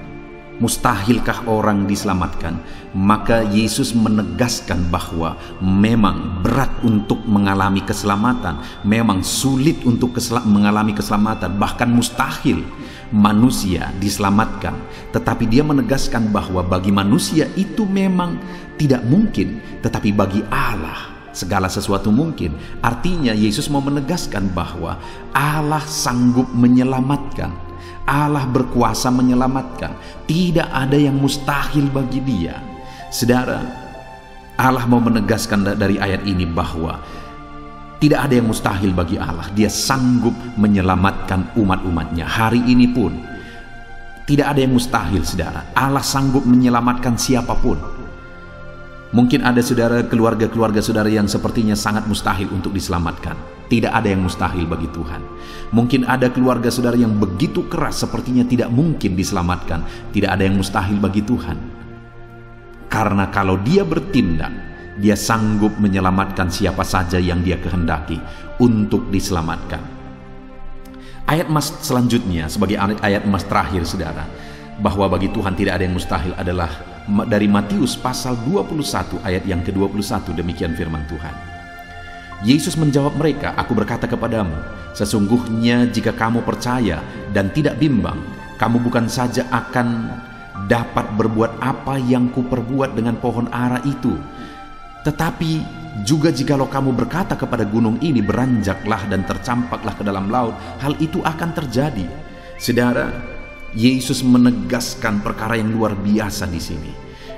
A: Mustahilkah orang diselamatkan? Maka Yesus menegaskan bahwa memang berat untuk mengalami keselamatan, memang sulit untuk mengalami keselamatan, bahkan mustahil manusia diselamatkan. Tetapi dia menegaskan bahwa bagi manusia itu memang tidak mungkin, tetapi bagi Allah segala sesuatu mungkin. Artinya Yesus mau menegaskan bahwa Allah sanggup menyelamatkan. Allah berkuasa menyelamatkan. Tidak ada yang mustahil bagi dia. Saudara, Allah mau menegaskan dari ayat ini bahwa tidak ada yang mustahil bagi Allah. Dia sanggup menyelamatkan umat-umatnya. Hari ini pun tidak ada yang mustahil, saudara. Allah sanggup menyelamatkan siapapun. Mungkin ada saudara, keluarga-keluarga saudara yang sepertinya sangat mustahil untuk diselamatkan. Tidak ada yang mustahil bagi Tuhan. Mungkin ada keluarga saudara yang begitu keras, sepertinya tidak mungkin diselamatkan. Tidak ada yang mustahil bagi Tuhan. Karena kalau dia bertindak, dia sanggup menyelamatkan siapa saja yang dia kehendaki untuk diselamatkan. Ayat emas selanjutnya sebagai ayat emas terakhir saudara, bahwa bagi Tuhan tidak ada yang mustahil adalah dari Matius pasal 21 ayat yang ke-21. Demikian firman Tuhan. Yesus menjawab mereka, "Aku berkata kepadamu, sesungguhnya jika kamu percaya dan tidak bimbang, kamu bukan saja akan dapat berbuat apa yang kuperbuat dengan pohon ara itu, tetapi juga jikalau kamu berkata kepada gunung ini, beranjaklah dan tercampaklah ke dalam laut, hal itu akan terjadi." Saudara, Yesus menegaskan perkara yang luar biasa di sini,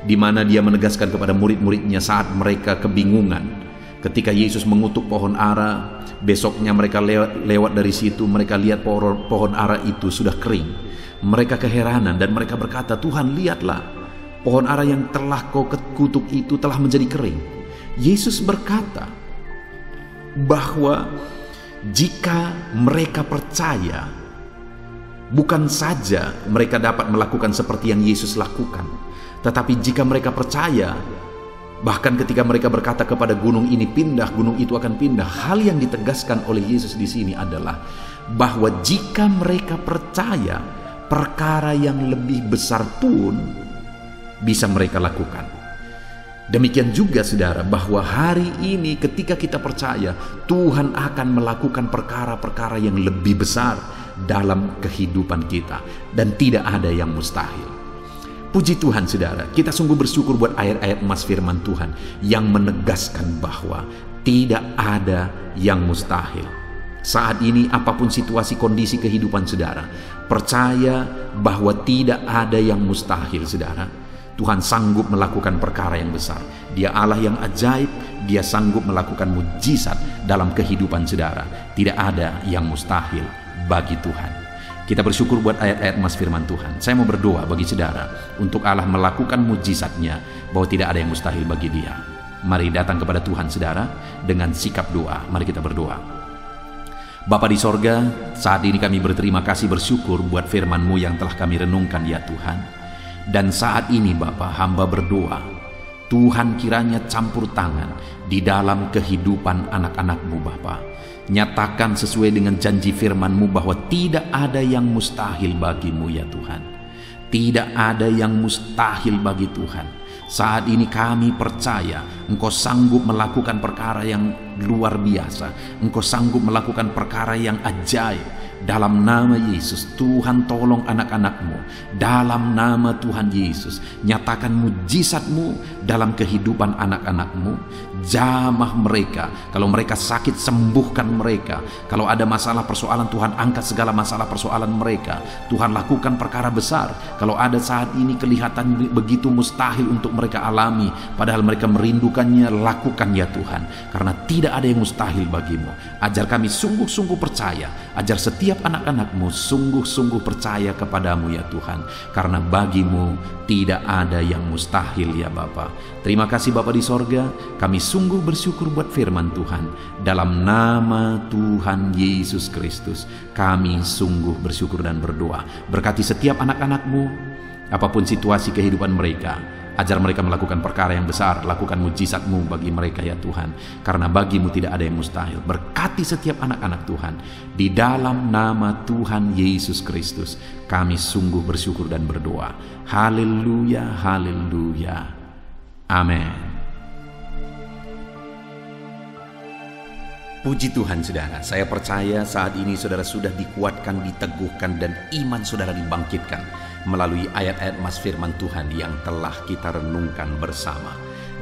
A: di mana dia menegaskan kepada murid-muridnya saat mereka kebingungan. Ketika Yesus mengutuk pohon ara, besoknya mereka lewat dari situ, mereka lihat pohon ara itu sudah kering. Mereka keheranan dan mereka berkata, "Tuhan, lihatlah, pohon ara yang telah kau kutuk itu telah menjadi kering." Yesus berkata bahwa jika mereka percaya, bukan saja mereka dapat melakukan seperti yang Yesus lakukan, tetapi jika mereka percaya, bahkan ketika mereka berkata kepada gunung ini pindah, gunung itu akan pindah. Hal yang ditegaskan oleh Yesus di sini adalah bahwa jika mereka percaya, perkara yang lebih besar pun bisa mereka lakukan. Demikian juga saudara, bahwa hari ini ketika kita percaya, Tuhan akan melakukan perkara-perkara yang lebih besar dalam kehidupan kita, dan tidak ada yang mustahil. Puji Tuhan saudara, kita sungguh bersyukur buat ayat-ayat emas firman Tuhan yang menegaskan bahwa tidak ada yang mustahil. Saat ini apapun situasi kondisi kehidupan saudara, percaya bahwa tidak ada yang mustahil saudara. Tuhan sanggup melakukan perkara yang besar. Dia Allah yang ajaib, dia sanggup melakukan mujizat dalam kehidupan saudara. Tidak ada yang mustahil bagi Tuhan. Kita bersyukur buat ayat-ayat emas firman Tuhan. Saya mau berdoa bagi saudara untuk Allah melakukan mujizatnya, bahwa tidak ada yang mustahil bagi dia. Mari datang kepada Tuhan saudara dengan sikap doa. Mari kita berdoa. Bapa di sorga, saat ini kami berterima kasih bersyukur buat firman-Mu yang telah kami renungkan ya Tuhan. Dan saat ini Bapa, hamba berdoa, Tuhan kiranya campur tangan di dalam kehidupan anak-anak-Mu Bapa. Nyatakan sesuai dengan janji firman-Mu bahwa tidak ada yang mustahil bagi-Mu ya Tuhan. Tidak ada yang mustahil bagi Tuhan. Saat ini kami percaya Engkau sanggup melakukan perkara yang luar biasa. Engkau sanggup melakukan perkara yang ajaib. Dalam nama Yesus, Tuhan tolong anak-anak-Mu. Dalam nama Tuhan Yesus, nyatakan mujizat-Mu dalam kehidupan anak-anak-Mu. Jamah mereka. Kalau mereka sakit, sembuhkan mereka. Kalau ada masalah persoalan, Tuhan angkat segala masalah persoalan mereka. Tuhan lakukan perkara besar. Kalau ada saat ini kelihatan begitu mustahil untuk mereka alami, padahal mereka merindukannya, lakukan ya Tuhan. Karena tidak ada yang mustahil bagi-Mu. Ajar kami sungguh-sungguh percaya. Ajar setiap anak-anak-Mu sungguh-sungguh percaya kepadamu ya Tuhan. Karena bagi-Mu tidak ada yang mustahil ya Bapa. Terima kasih Bapa di sorga. Kami sungguh bersyukur buat firman Tuhan. Dalam nama Tuhan Yesus Kristus, kami sungguh bersyukur dan berdoa. Berkati setiap anak-anak-Mu, apapun situasi kehidupan mereka. Ajar mereka melakukan perkara yang besar. Lakukan mujizat-Mu bagi mereka ya Tuhan. Karena bagi-Mu tidak ada yang mustahil. Berkati setiap anak-anak Tuhan. Di dalam nama Tuhan Yesus Kristus, kami sungguh bersyukur dan berdoa. Haleluya, haleluya. Amin. Puji Tuhan saudara, saya percaya saat ini saudara sudah dikuatkan, diteguhkan, dan iman saudara dibangkitkan melalui ayat-ayat emas firman Tuhan yang telah kita renungkan bersama.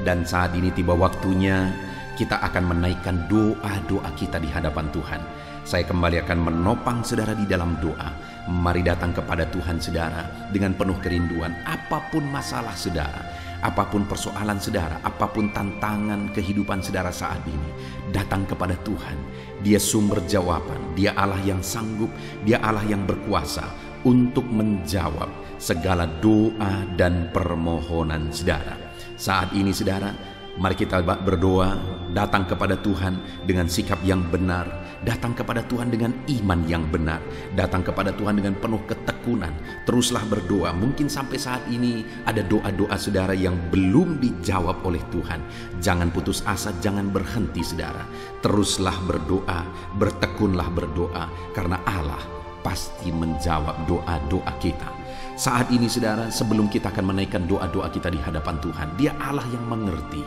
A: Dan saat ini tiba waktunya kita akan menaikkan doa-doa kita di hadapan Tuhan. Saya kembali akan menopang saudara di dalam doa. Mari datang kepada Tuhan saudara dengan penuh kerinduan. Apapun masalah saudara, apapun persoalan saudara, apapun tantangan kehidupan saudara saat ini, datang kepada Tuhan. Dia sumber jawaban, dia Allah yang sanggup, dia Allah yang berkuasa untuk menjawab segala doa dan permohonan saudara. Saat ini saudara, mari kita berdoa, datang kepada Tuhan dengan sikap yang benar, datang kepada Tuhan dengan iman yang benar, datang kepada Tuhan dengan penuh ketekunan. Teruslah berdoa. Mungkin sampai saat ini ada doa-doa saudara yang belum dijawab oleh Tuhan. Jangan putus asa, jangan berhenti saudara. Teruslah berdoa, bertekunlah berdoa, karena Allah pasti menjawab doa-doa kita. Saat ini saudara, sebelum kita akan menaikkan doa-doa kita di hadapan Tuhan, Dia Allah yang mengerti.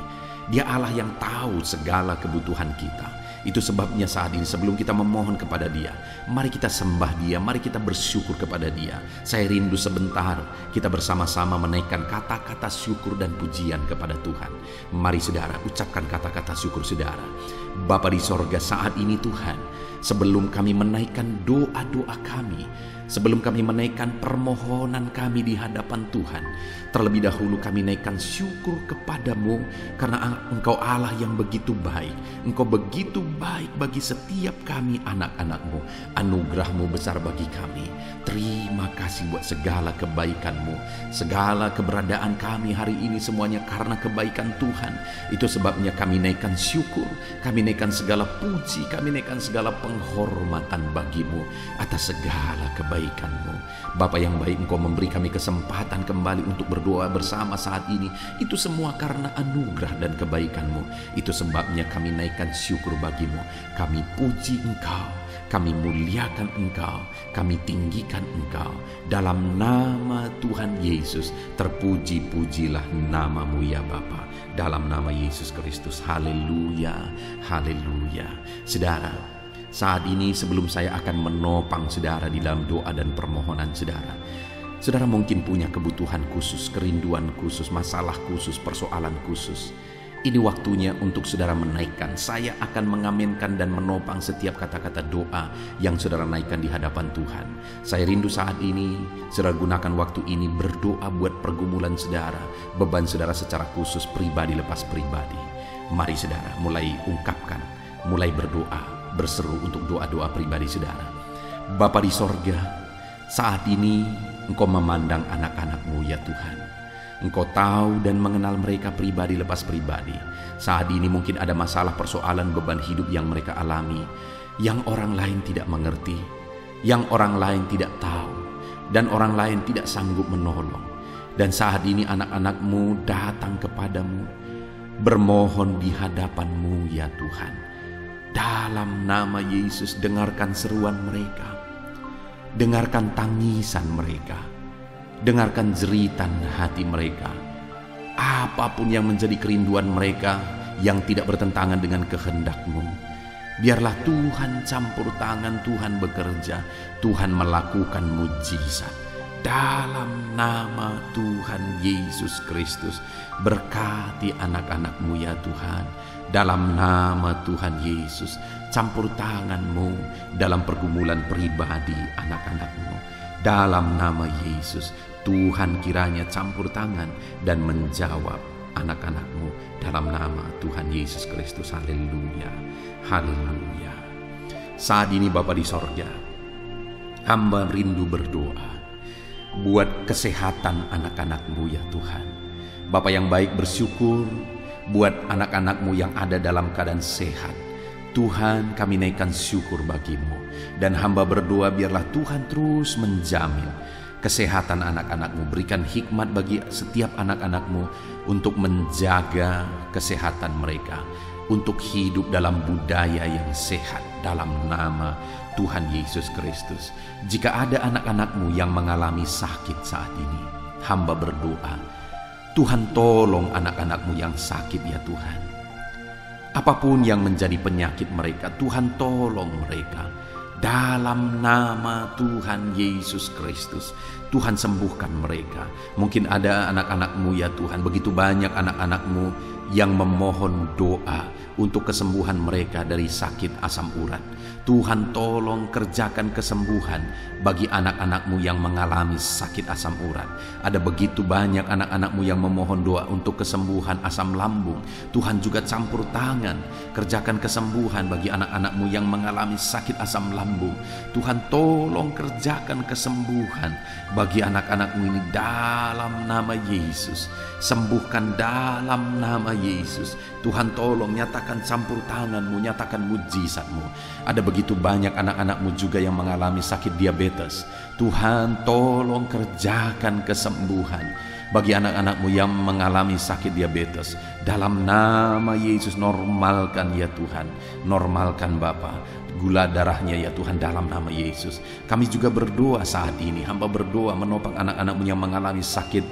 A: Dia Allah yang tahu segala kebutuhan kita. Itu sebabnya saat ini sebelum kita memohon kepada Dia, mari kita sembah Dia, mari kita bersyukur kepada Dia. Saya rindu sebentar kita bersama-sama menaikkan kata-kata syukur dan pujian kepada Tuhan. Mari saudara, ucapkan kata-kata syukur saudara. Bapa di sorga, saat ini Tuhan, sebelum kami menaikkan doa-doa kami, sebelum kami menaikkan permohonan kami di hadapan Tuhan, terlebih dahulu kami naikkan syukur kepadamu, karena Engkau Allah yang begitu baik. Engkau begitu baik bagi setiap kami anak-anak-Mu. Anugerah-Mu besar bagi kami. Terima kasih buat segala kebaikan-Mu. Segala keberadaan kami hari ini semuanya karena kebaikan Tuhan. Itu sebabnya kami naikkan syukur, kami naikkan segala puji, kami naikkan segala penghormatan bagi-Mu atas segala kebaikan-Mu. Bapa yang baik, Engkau memberi kami kesempatan kembali untuk berdoa bersama saat ini. Itu semua karena anugerah dan kebaikan-Mu. Itu sebabnya kami naikkan syukur bagi-Mu. Kami puji Engkau, kami muliakan Engkau, kami tinggikan Engkau. Dalam nama Tuhan Yesus, terpuji-pujilah nama-Mu ya Bapa. Dalam nama Yesus Kristus, haleluya, haleluya. Saudara, saat ini sebelum saya akan menopang saudara di dalam doa dan permohonan saudara, saudara mungkin punya kebutuhan khusus, kerinduan khusus, masalah khusus, persoalan khusus. Ini waktunya untuk saudara menaikkan. Saya akan mengaminkan dan menopang setiap kata-kata doa yang saudara naikkan di hadapan Tuhan. Saya rindu saat ini saudara gunakan waktu ini berdoa buat pergumulan saudara, beban saudara secara khusus, pribadi lepas pribadi. Mari saudara mulai ungkapkan, mulai berdoa, berseru untuk doa-doa pribadi saudara. Bapa di sorga, saat ini Engkau memandang anak-anak-Mu ya Tuhan. Engkau tahu dan mengenal mereka pribadi lepas pribadi. Saat ini mungkin ada masalah, persoalan, beban hidup yang mereka alami, yang orang lain tidak mengerti, yang orang lain tidak tahu, dan orang lain tidak sanggup menolong. Dan saat ini anak-anak-Mu datang kepadamu, bermohon di hadapan-Mu ya Tuhan. Dalam nama Yesus, dengarkan seruan mereka, dengarkan tangisan mereka, dengarkan jeritan hati mereka. Apapun yang menjadi kerinduan mereka yang tidak bertentangan dengan kehendak-Mu, biarlah Tuhan campur tangan, Tuhan bekerja, Tuhan melakukan mujizat. Dalam nama Tuhan Yesus Kristus, berkati anak-anak-Mu ya Tuhan. Dalam nama Tuhan Yesus, campur tangan-Mu dalam pergumulan pribadi anak-anak-Mu. Dalam nama Yesus, Tuhan kiranya campur tangan dan menjawab anak-anak-Mu. Dalam nama Tuhan Yesus Kristus, haleluya, haleluya. Saat ini Bapa di sorga, hamba rindu berdoa buat kesehatan anak-anak-Mu ya Tuhan. Bapa yang baik, bersyukur buat anak-anak-Mu yang ada dalam keadaan sehat. Tuhan, kami naikkan syukur bagi-Mu. Dan hamba berdoa biarlah Tuhan terus menjamin kesehatan anak-anak-Mu. Berikan hikmat bagi setiap anak-anak-Mu untuk menjaga kesehatan mereka, untuk hidup dalam budaya yang sehat dalam nama Tuhan Yesus Kristus. Jika ada anak-anak-Mu yang mengalami sakit saat ini, hamba berdoa, Tuhan tolong anak-anak-Mu yang sakit ya Tuhan. Apapun yang menjadi penyakit mereka, Tuhan tolong mereka. Dalam nama Tuhan Yesus Kristus, Tuhan sembuhkan mereka. Mungkin ada anak-anak-Mu ya Tuhan, begitu banyak anak-anak-Mu yang memohon doa untuk kesembuhan mereka dari sakit asam urat. Tuhan tolong kerjakan kesembuhan bagi anak-anak-Mu yang mengalami sakit asam urat. Ada begitu banyak anak-anak-Mu yang memohon doa untuk kesembuhan asam lambung. Tuhan juga campur tangan, kerjakan kesembuhan bagi anak-anak-Mu yang mengalami sakit asam lambung. Tuhan tolong kerjakan kesembuhan bagi anak-anak-Mu ini dalam nama Yesus. Sembuhkan dalam nama Yesus. Tuhan tolong nyatakan campur tangan-Mu, nyatakan mujizat-Mu. Ada begitu banyak anak-anak-Mu juga yang mengalami sakit diabetes. Tuhan tolong kerjakan kesembuhan bagi anak-anak-Mu yang mengalami sakit diabetes. Dalam nama Yesus, normalkan ya Tuhan, normalkan Bapa gula darahnya ya Tuhan, dalam nama Yesus. Kami juga berdoa saat ini, hamba berdoa menopang anak-anak-Mu yang mengalami sakit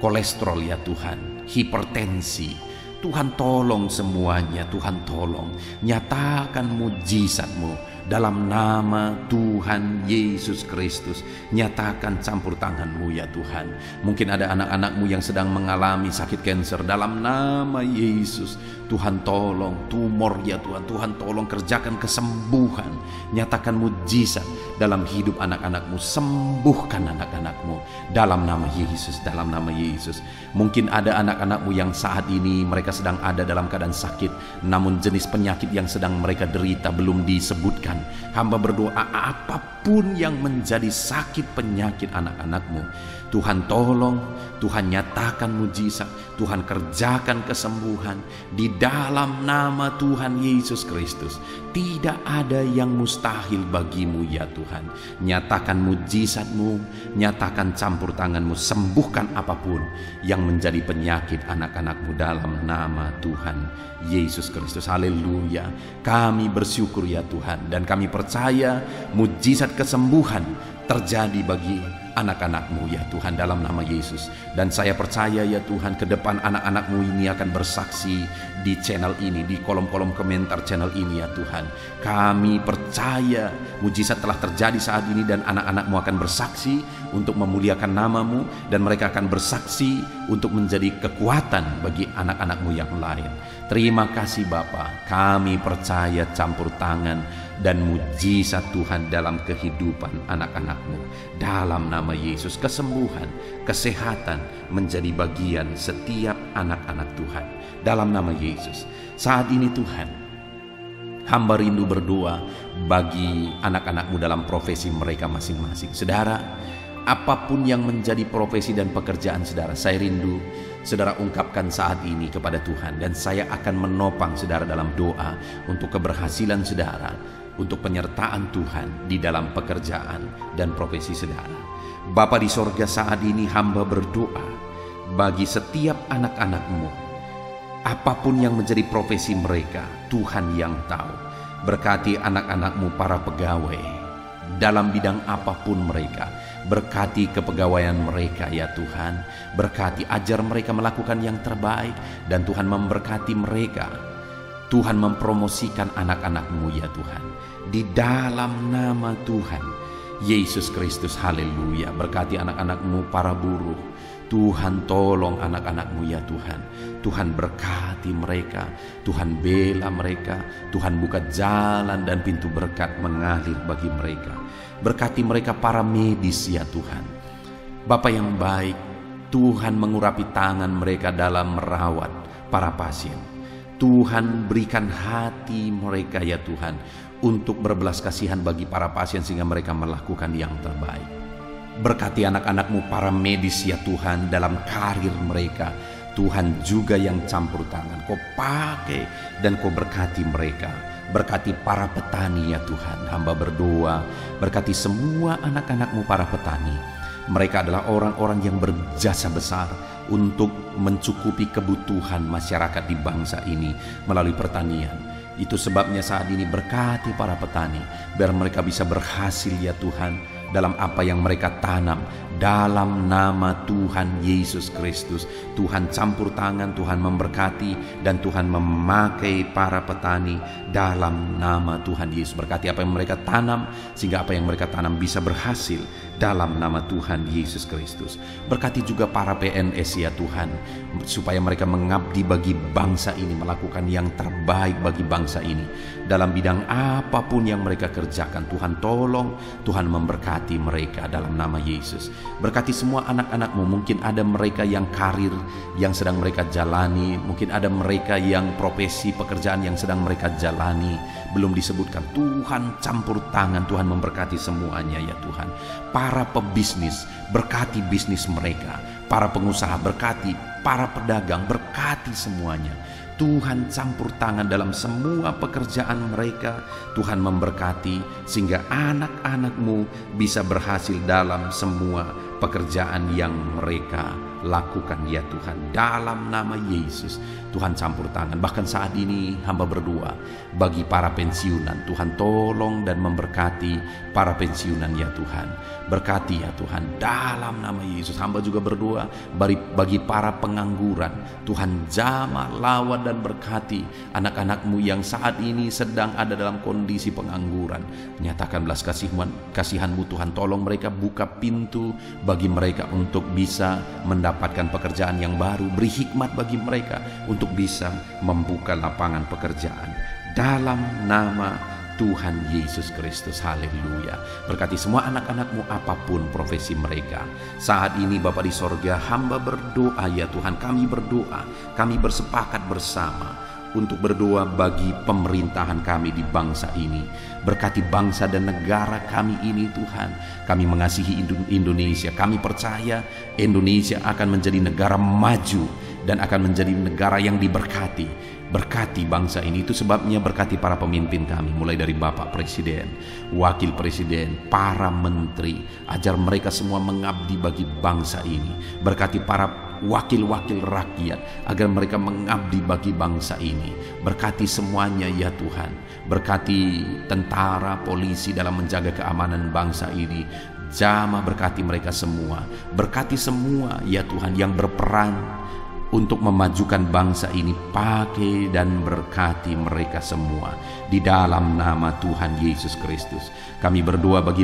A: kolesterol ya Tuhan, hipertensi. Tuhan tolong semuanya, Tuhan tolong nyatakan mujizat-Mu dalam nama Tuhan Yesus Kristus. Nyatakan campur tangan-Mu ya Tuhan. Mungkin ada anak-anak-Mu yang sedang mengalami sakit kanker, dalam nama Yesus Tuhan tolong tumor ya Tuhan. Tuhan tolong kerjakan kesembuhan, nyatakan mujizat dalam hidup anak-anak-Mu. Sembuhkan anak-anak-Mu dalam nama Yesus, dalam nama Yesus. Mungkin ada anak-anak-Mu yang saat ini mereka sedang ada dalam keadaan sakit, namun jenis penyakit yang sedang mereka derita belum disebutkan. Hamba berdoa, apapun yang menjadi sakit penyakit anak-anak-Mu, Tuhan tolong, Tuhan nyatakan mujizat, Tuhan kerjakan kesembuhan di dalam nama Tuhan Yesus Kristus. Tidak ada yang mustahil bagimu ya Tuhan. Nyatakan mujizat-Mu, nyatakan campur tangan-Mu, sembuhkan apapun yang menjadi penyakit anak-anak-Mu dalam nama Tuhan Yesus Kristus. Haleluya. Kami bersyukur ya Tuhan, dan kami percaya mujizat kesembuhan terjadi bagi anak-anak-Mu ya Tuhan, dalam nama Yesus. Dan saya percaya ya Tuhan, ke depan anak-anak-Mu ini akan bersaksi di channel ini, di kolom-kolom komentar channel ini ya Tuhan. Kami percaya mujizat telah terjadi saat ini, dan anak-anak-Mu akan bersaksi untuk memuliakan nama-Mu, dan mereka akan bersaksi untuk menjadi kekuatan bagi anak-anak-Mu yang lain. Terima kasih Bapa, kami percaya campur tangan dan mujizat Tuhan dalam kehidupan anak-anak-Mu. Dalam nama Yesus, kesembuhan, kesehatan menjadi bagian setiap anak-anak Tuhan. Dalam nama Yesus. Saat ini Tuhan, hamba rindu berdoa bagi anak-anak-Mu dalam profesi mereka masing-masing. Saudara, apapun yang menjadi profesi dan pekerjaan saudara, saya rindu saudara ungkapkan saat ini kepada Tuhan, dan saya akan menopang saudara dalam doa untuk keberhasilan saudara, untuk penyertaan Tuhan di dalam pekerjaan dan profesi saudara. Bapa di sorga, saat ini hamba berdoa bagi setiap anak-anak-Mu, apapun yang menjadi profesi mereka, Tuhan yang tahu. Berkati anak-anak-Mu para pegawai dalam bidang apapun mereka. Berkati kepegawaian mereka ya Tuhan. Berkati, ajar mereka melakukan yang terbaik, dan Tuhan memberkati mereka. Tuhan mempromosikan anak-anak-Mu ya Tuhan, di dalam nama Tuhan Yesus Kristus. Haleluya. Berkati anak-anak-Mu para buruh. Tuhan tolong anak-anak-Mu ya Tuhan. Tuhan berkati mereka, Tuhan bela mereka, Tuhan buka jalan dan pintu berkat mengalir bagi mereka. Berkati mereka para medis ya Tuhan. Bapa yang baik, Tuhan mengurapi tangan mereka dalam merawat para pasien. Tuhan berikan hati mereka ya Tuhan untuk berbelas kasihan bagi para pasien, sehingga mereka melakukan yang terbaik. Berkati anak-anak-Mu para medis ya Tuhan dalam karir mereka. Tuhan juga yang campur tangan, Kau pakai dan Kau berkati mereka. Berkati para petani ya Tuhan, hamba berdoa berkati semua anak-anak-Mu para petani. Mereka adalah orang-orang yang berjasa besar untuk mencukupi kebutuhan masyarakat di bangsa ini melalui pertanian. Itu sebabnya saat ini berkati para petani, biar mereka bisa berhasil ya Tuhan dalam apa yang mereka tanam. Dalam nama Tuhan Yesus Kristus, Tuhan campur tangan, Tuhan memberkati, dan Tuhan memakai para petani dalam nama Tuhan Yesus. Berkati apa yang mereka tanam, sehingga apa yang mereka tanam bisa berhasil dalam nama Tuhan Yesus Kristus. Berkati juga para PNS ya Tuhan, supaya mereka mengabdi bagi bangsa ini, melakukan yang terbaik bagi bangsa ini dalam bidang apapun yang mereka kerjakan. Tuhan tolong, Tuhan memberkati mereka dalam nama Yesus. Berkati semua anak-anak-Mu. Mungkin ada mereka yang karir yang sedang mereka jalani, mungkin ada mereka yang profesi pekerjaan yang sedang mereka jalani belum disebutkan. Tuhan campur tangan, Tuhan memberkati semuanya ya Tuhan. Para pebisnis, berkati bisnis mereka. Para pengusaha, berkati para pedagang, berkati semuanya. Tuhan campur tangan dalam semua pekerjaan mereka. Tuhan memberkati sehingga anak-anak-Mu bisa berhasil dalam semua pekerjaan yang mereka lakukan ya Tuhan. Dalam nama Yesus, Tuhan campur tangan. Bahkan saat ini hamba berdoa bagi para pensiunan. Tuhan tolong dan memberkati para pensiunan ya Tuhan. Berkati ya Tuhan dalam nama Yesus. Hamba juga berdoa bagi para pengangguran. Tuhan jamah, lawan dan berkati anak-anak-Mu yang saat ini sedang ada dalam kondisi pengangguran. Nyatakan belas kasihan-Mu Tuhan. Tolong mereka, buka pintu bagi mereka untuk bisa mendapatkan pekerjaan yang baru. Beri hikmat bagi mereka untuk bisa membuka lapangan pekerjaan. Dalam nama Tuhan Yesus Kristus, haleluya. Berkati semua anak-anak-Mu apapun profesi mereka. Saat ini Bapa di sorga, hamba berdoa ya Tuhan. Kami berdoa, kami bersepakat bersama untuk berdoa bagi pemerintahan kami di bangsa ini. Berkati bangsa dan negara kami ini Tuhan. Kami mengasihi Indonesia. Kami percaya Indonesia akan menjadi negara maju dan akan menjadi negara yang diberkati. Berkati bangsa ini. Itu sebabnya berkati para pemimpin kami, mulai dari Bapak Presiden, Wakil Presiden, para menteri. Ajar mereka semua mengabdi bagi bangsa ini. Berkati para wakil-wakil rakyat agar mereka mengabdi bagi bangsa ini. Berkati semuanya ya Tuhan. Berkati tentara, polisi dalam menjaga keamanan bangsa ini. Jamah berkati mereka semua. Berkati semua ya Tuhan yang berperan untuk memajukan bangsa ini. Pakai dan berkati mereka semua di dalam nama Tuhan Yesus Kristus. Kami berdoa bagi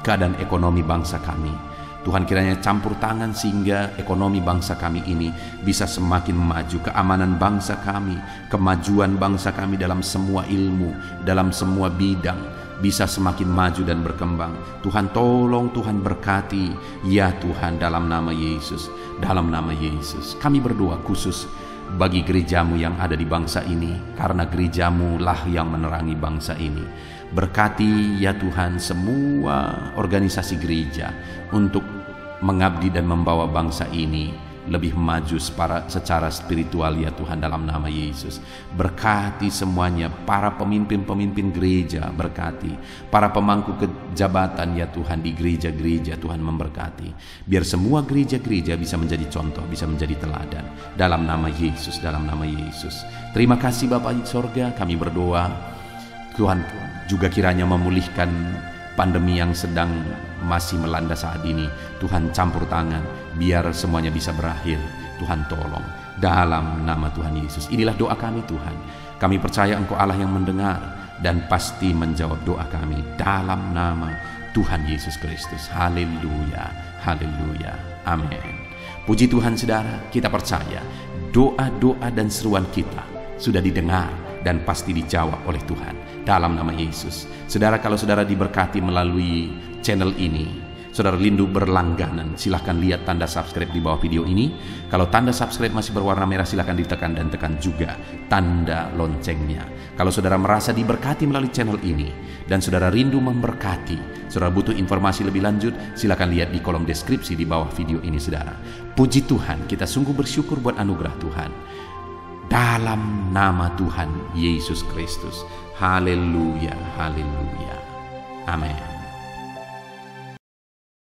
A: keadaan ekonomi bangsa kami. Tuhan kiranya campur tangan sehingga ekonomi bangsa kami ini bisa semakin maju. Keamanan bangsa kami, kemajuan bangsa kami dalam semua ilmu, dalam semua bidang bisa semakin maju dan berkembang. Tuhan tolong, Tuhan berkati ya Tuhan dalam nama Yesus. Dalam nama Yesus kami berdoa khusus bagi gereja-Mu yang ada di bangsa ini, karena gereja-Mu lah yang menerangi bangsa ini. Berkati ya Tuhan semua organisasi gereja untuk mengabdi dan membawa bangsa ini lebih maju secara spiritual ya Tuhan dalam nama Yesus. Berkati semuanya, para pemimpin-pemimpin gereja berkati, para pemangku kejabatan ya Tuhan di gereja-gereja Tuhan memberkati. Biar semua gereja-gereja bisa menjadi contoh, bisa menjadi teladan dalam nama Yesus, dalam nama Yesus. Terima kasih Bapa di sorga, kami berdoa Tuhan juga kiranya memulihkan pandemi yang sedang masih melanda saat ini. Tuhan campur tangan biar semuanya bisa berakhir. Tuhan tolong dalam nama Tuhan Yesus. Inilah doa kami Tuhan. Kami percaya Engkau Allah yang mendengar dan pasti menjawab doa kami dalam nama Tuhan Yesus Kristus. Haleluya, haleluya, amin. Puji Tuhan saudara, kita percaya doa-doa dan seruan kita sudah didengar dan pasti dijawab oleh Tuhan dalam nama Yesus. Saudara, kalau saudara diberkati melalui channel ini, saudara rindu berlangganan, silahkan lihat tanda subscribe di bawah video ini. Kalau tanda subscribe masih berwarna merah, silahkan ditekan dan tekan juga tanda loncengnya. Kalau saudara merasa diberkati melalui channel ini dan saudara rindu memberkati, saudara butuh informasi lebih lanjut, silahkan lihat di kolom deskripsi di bawah video ini saudara. Puji Tuhan, kita sungguh bersyukur buat anugerah Tuhan dalam nama Tuhan Yesus Kristus. Haleluya, haleluya, amin.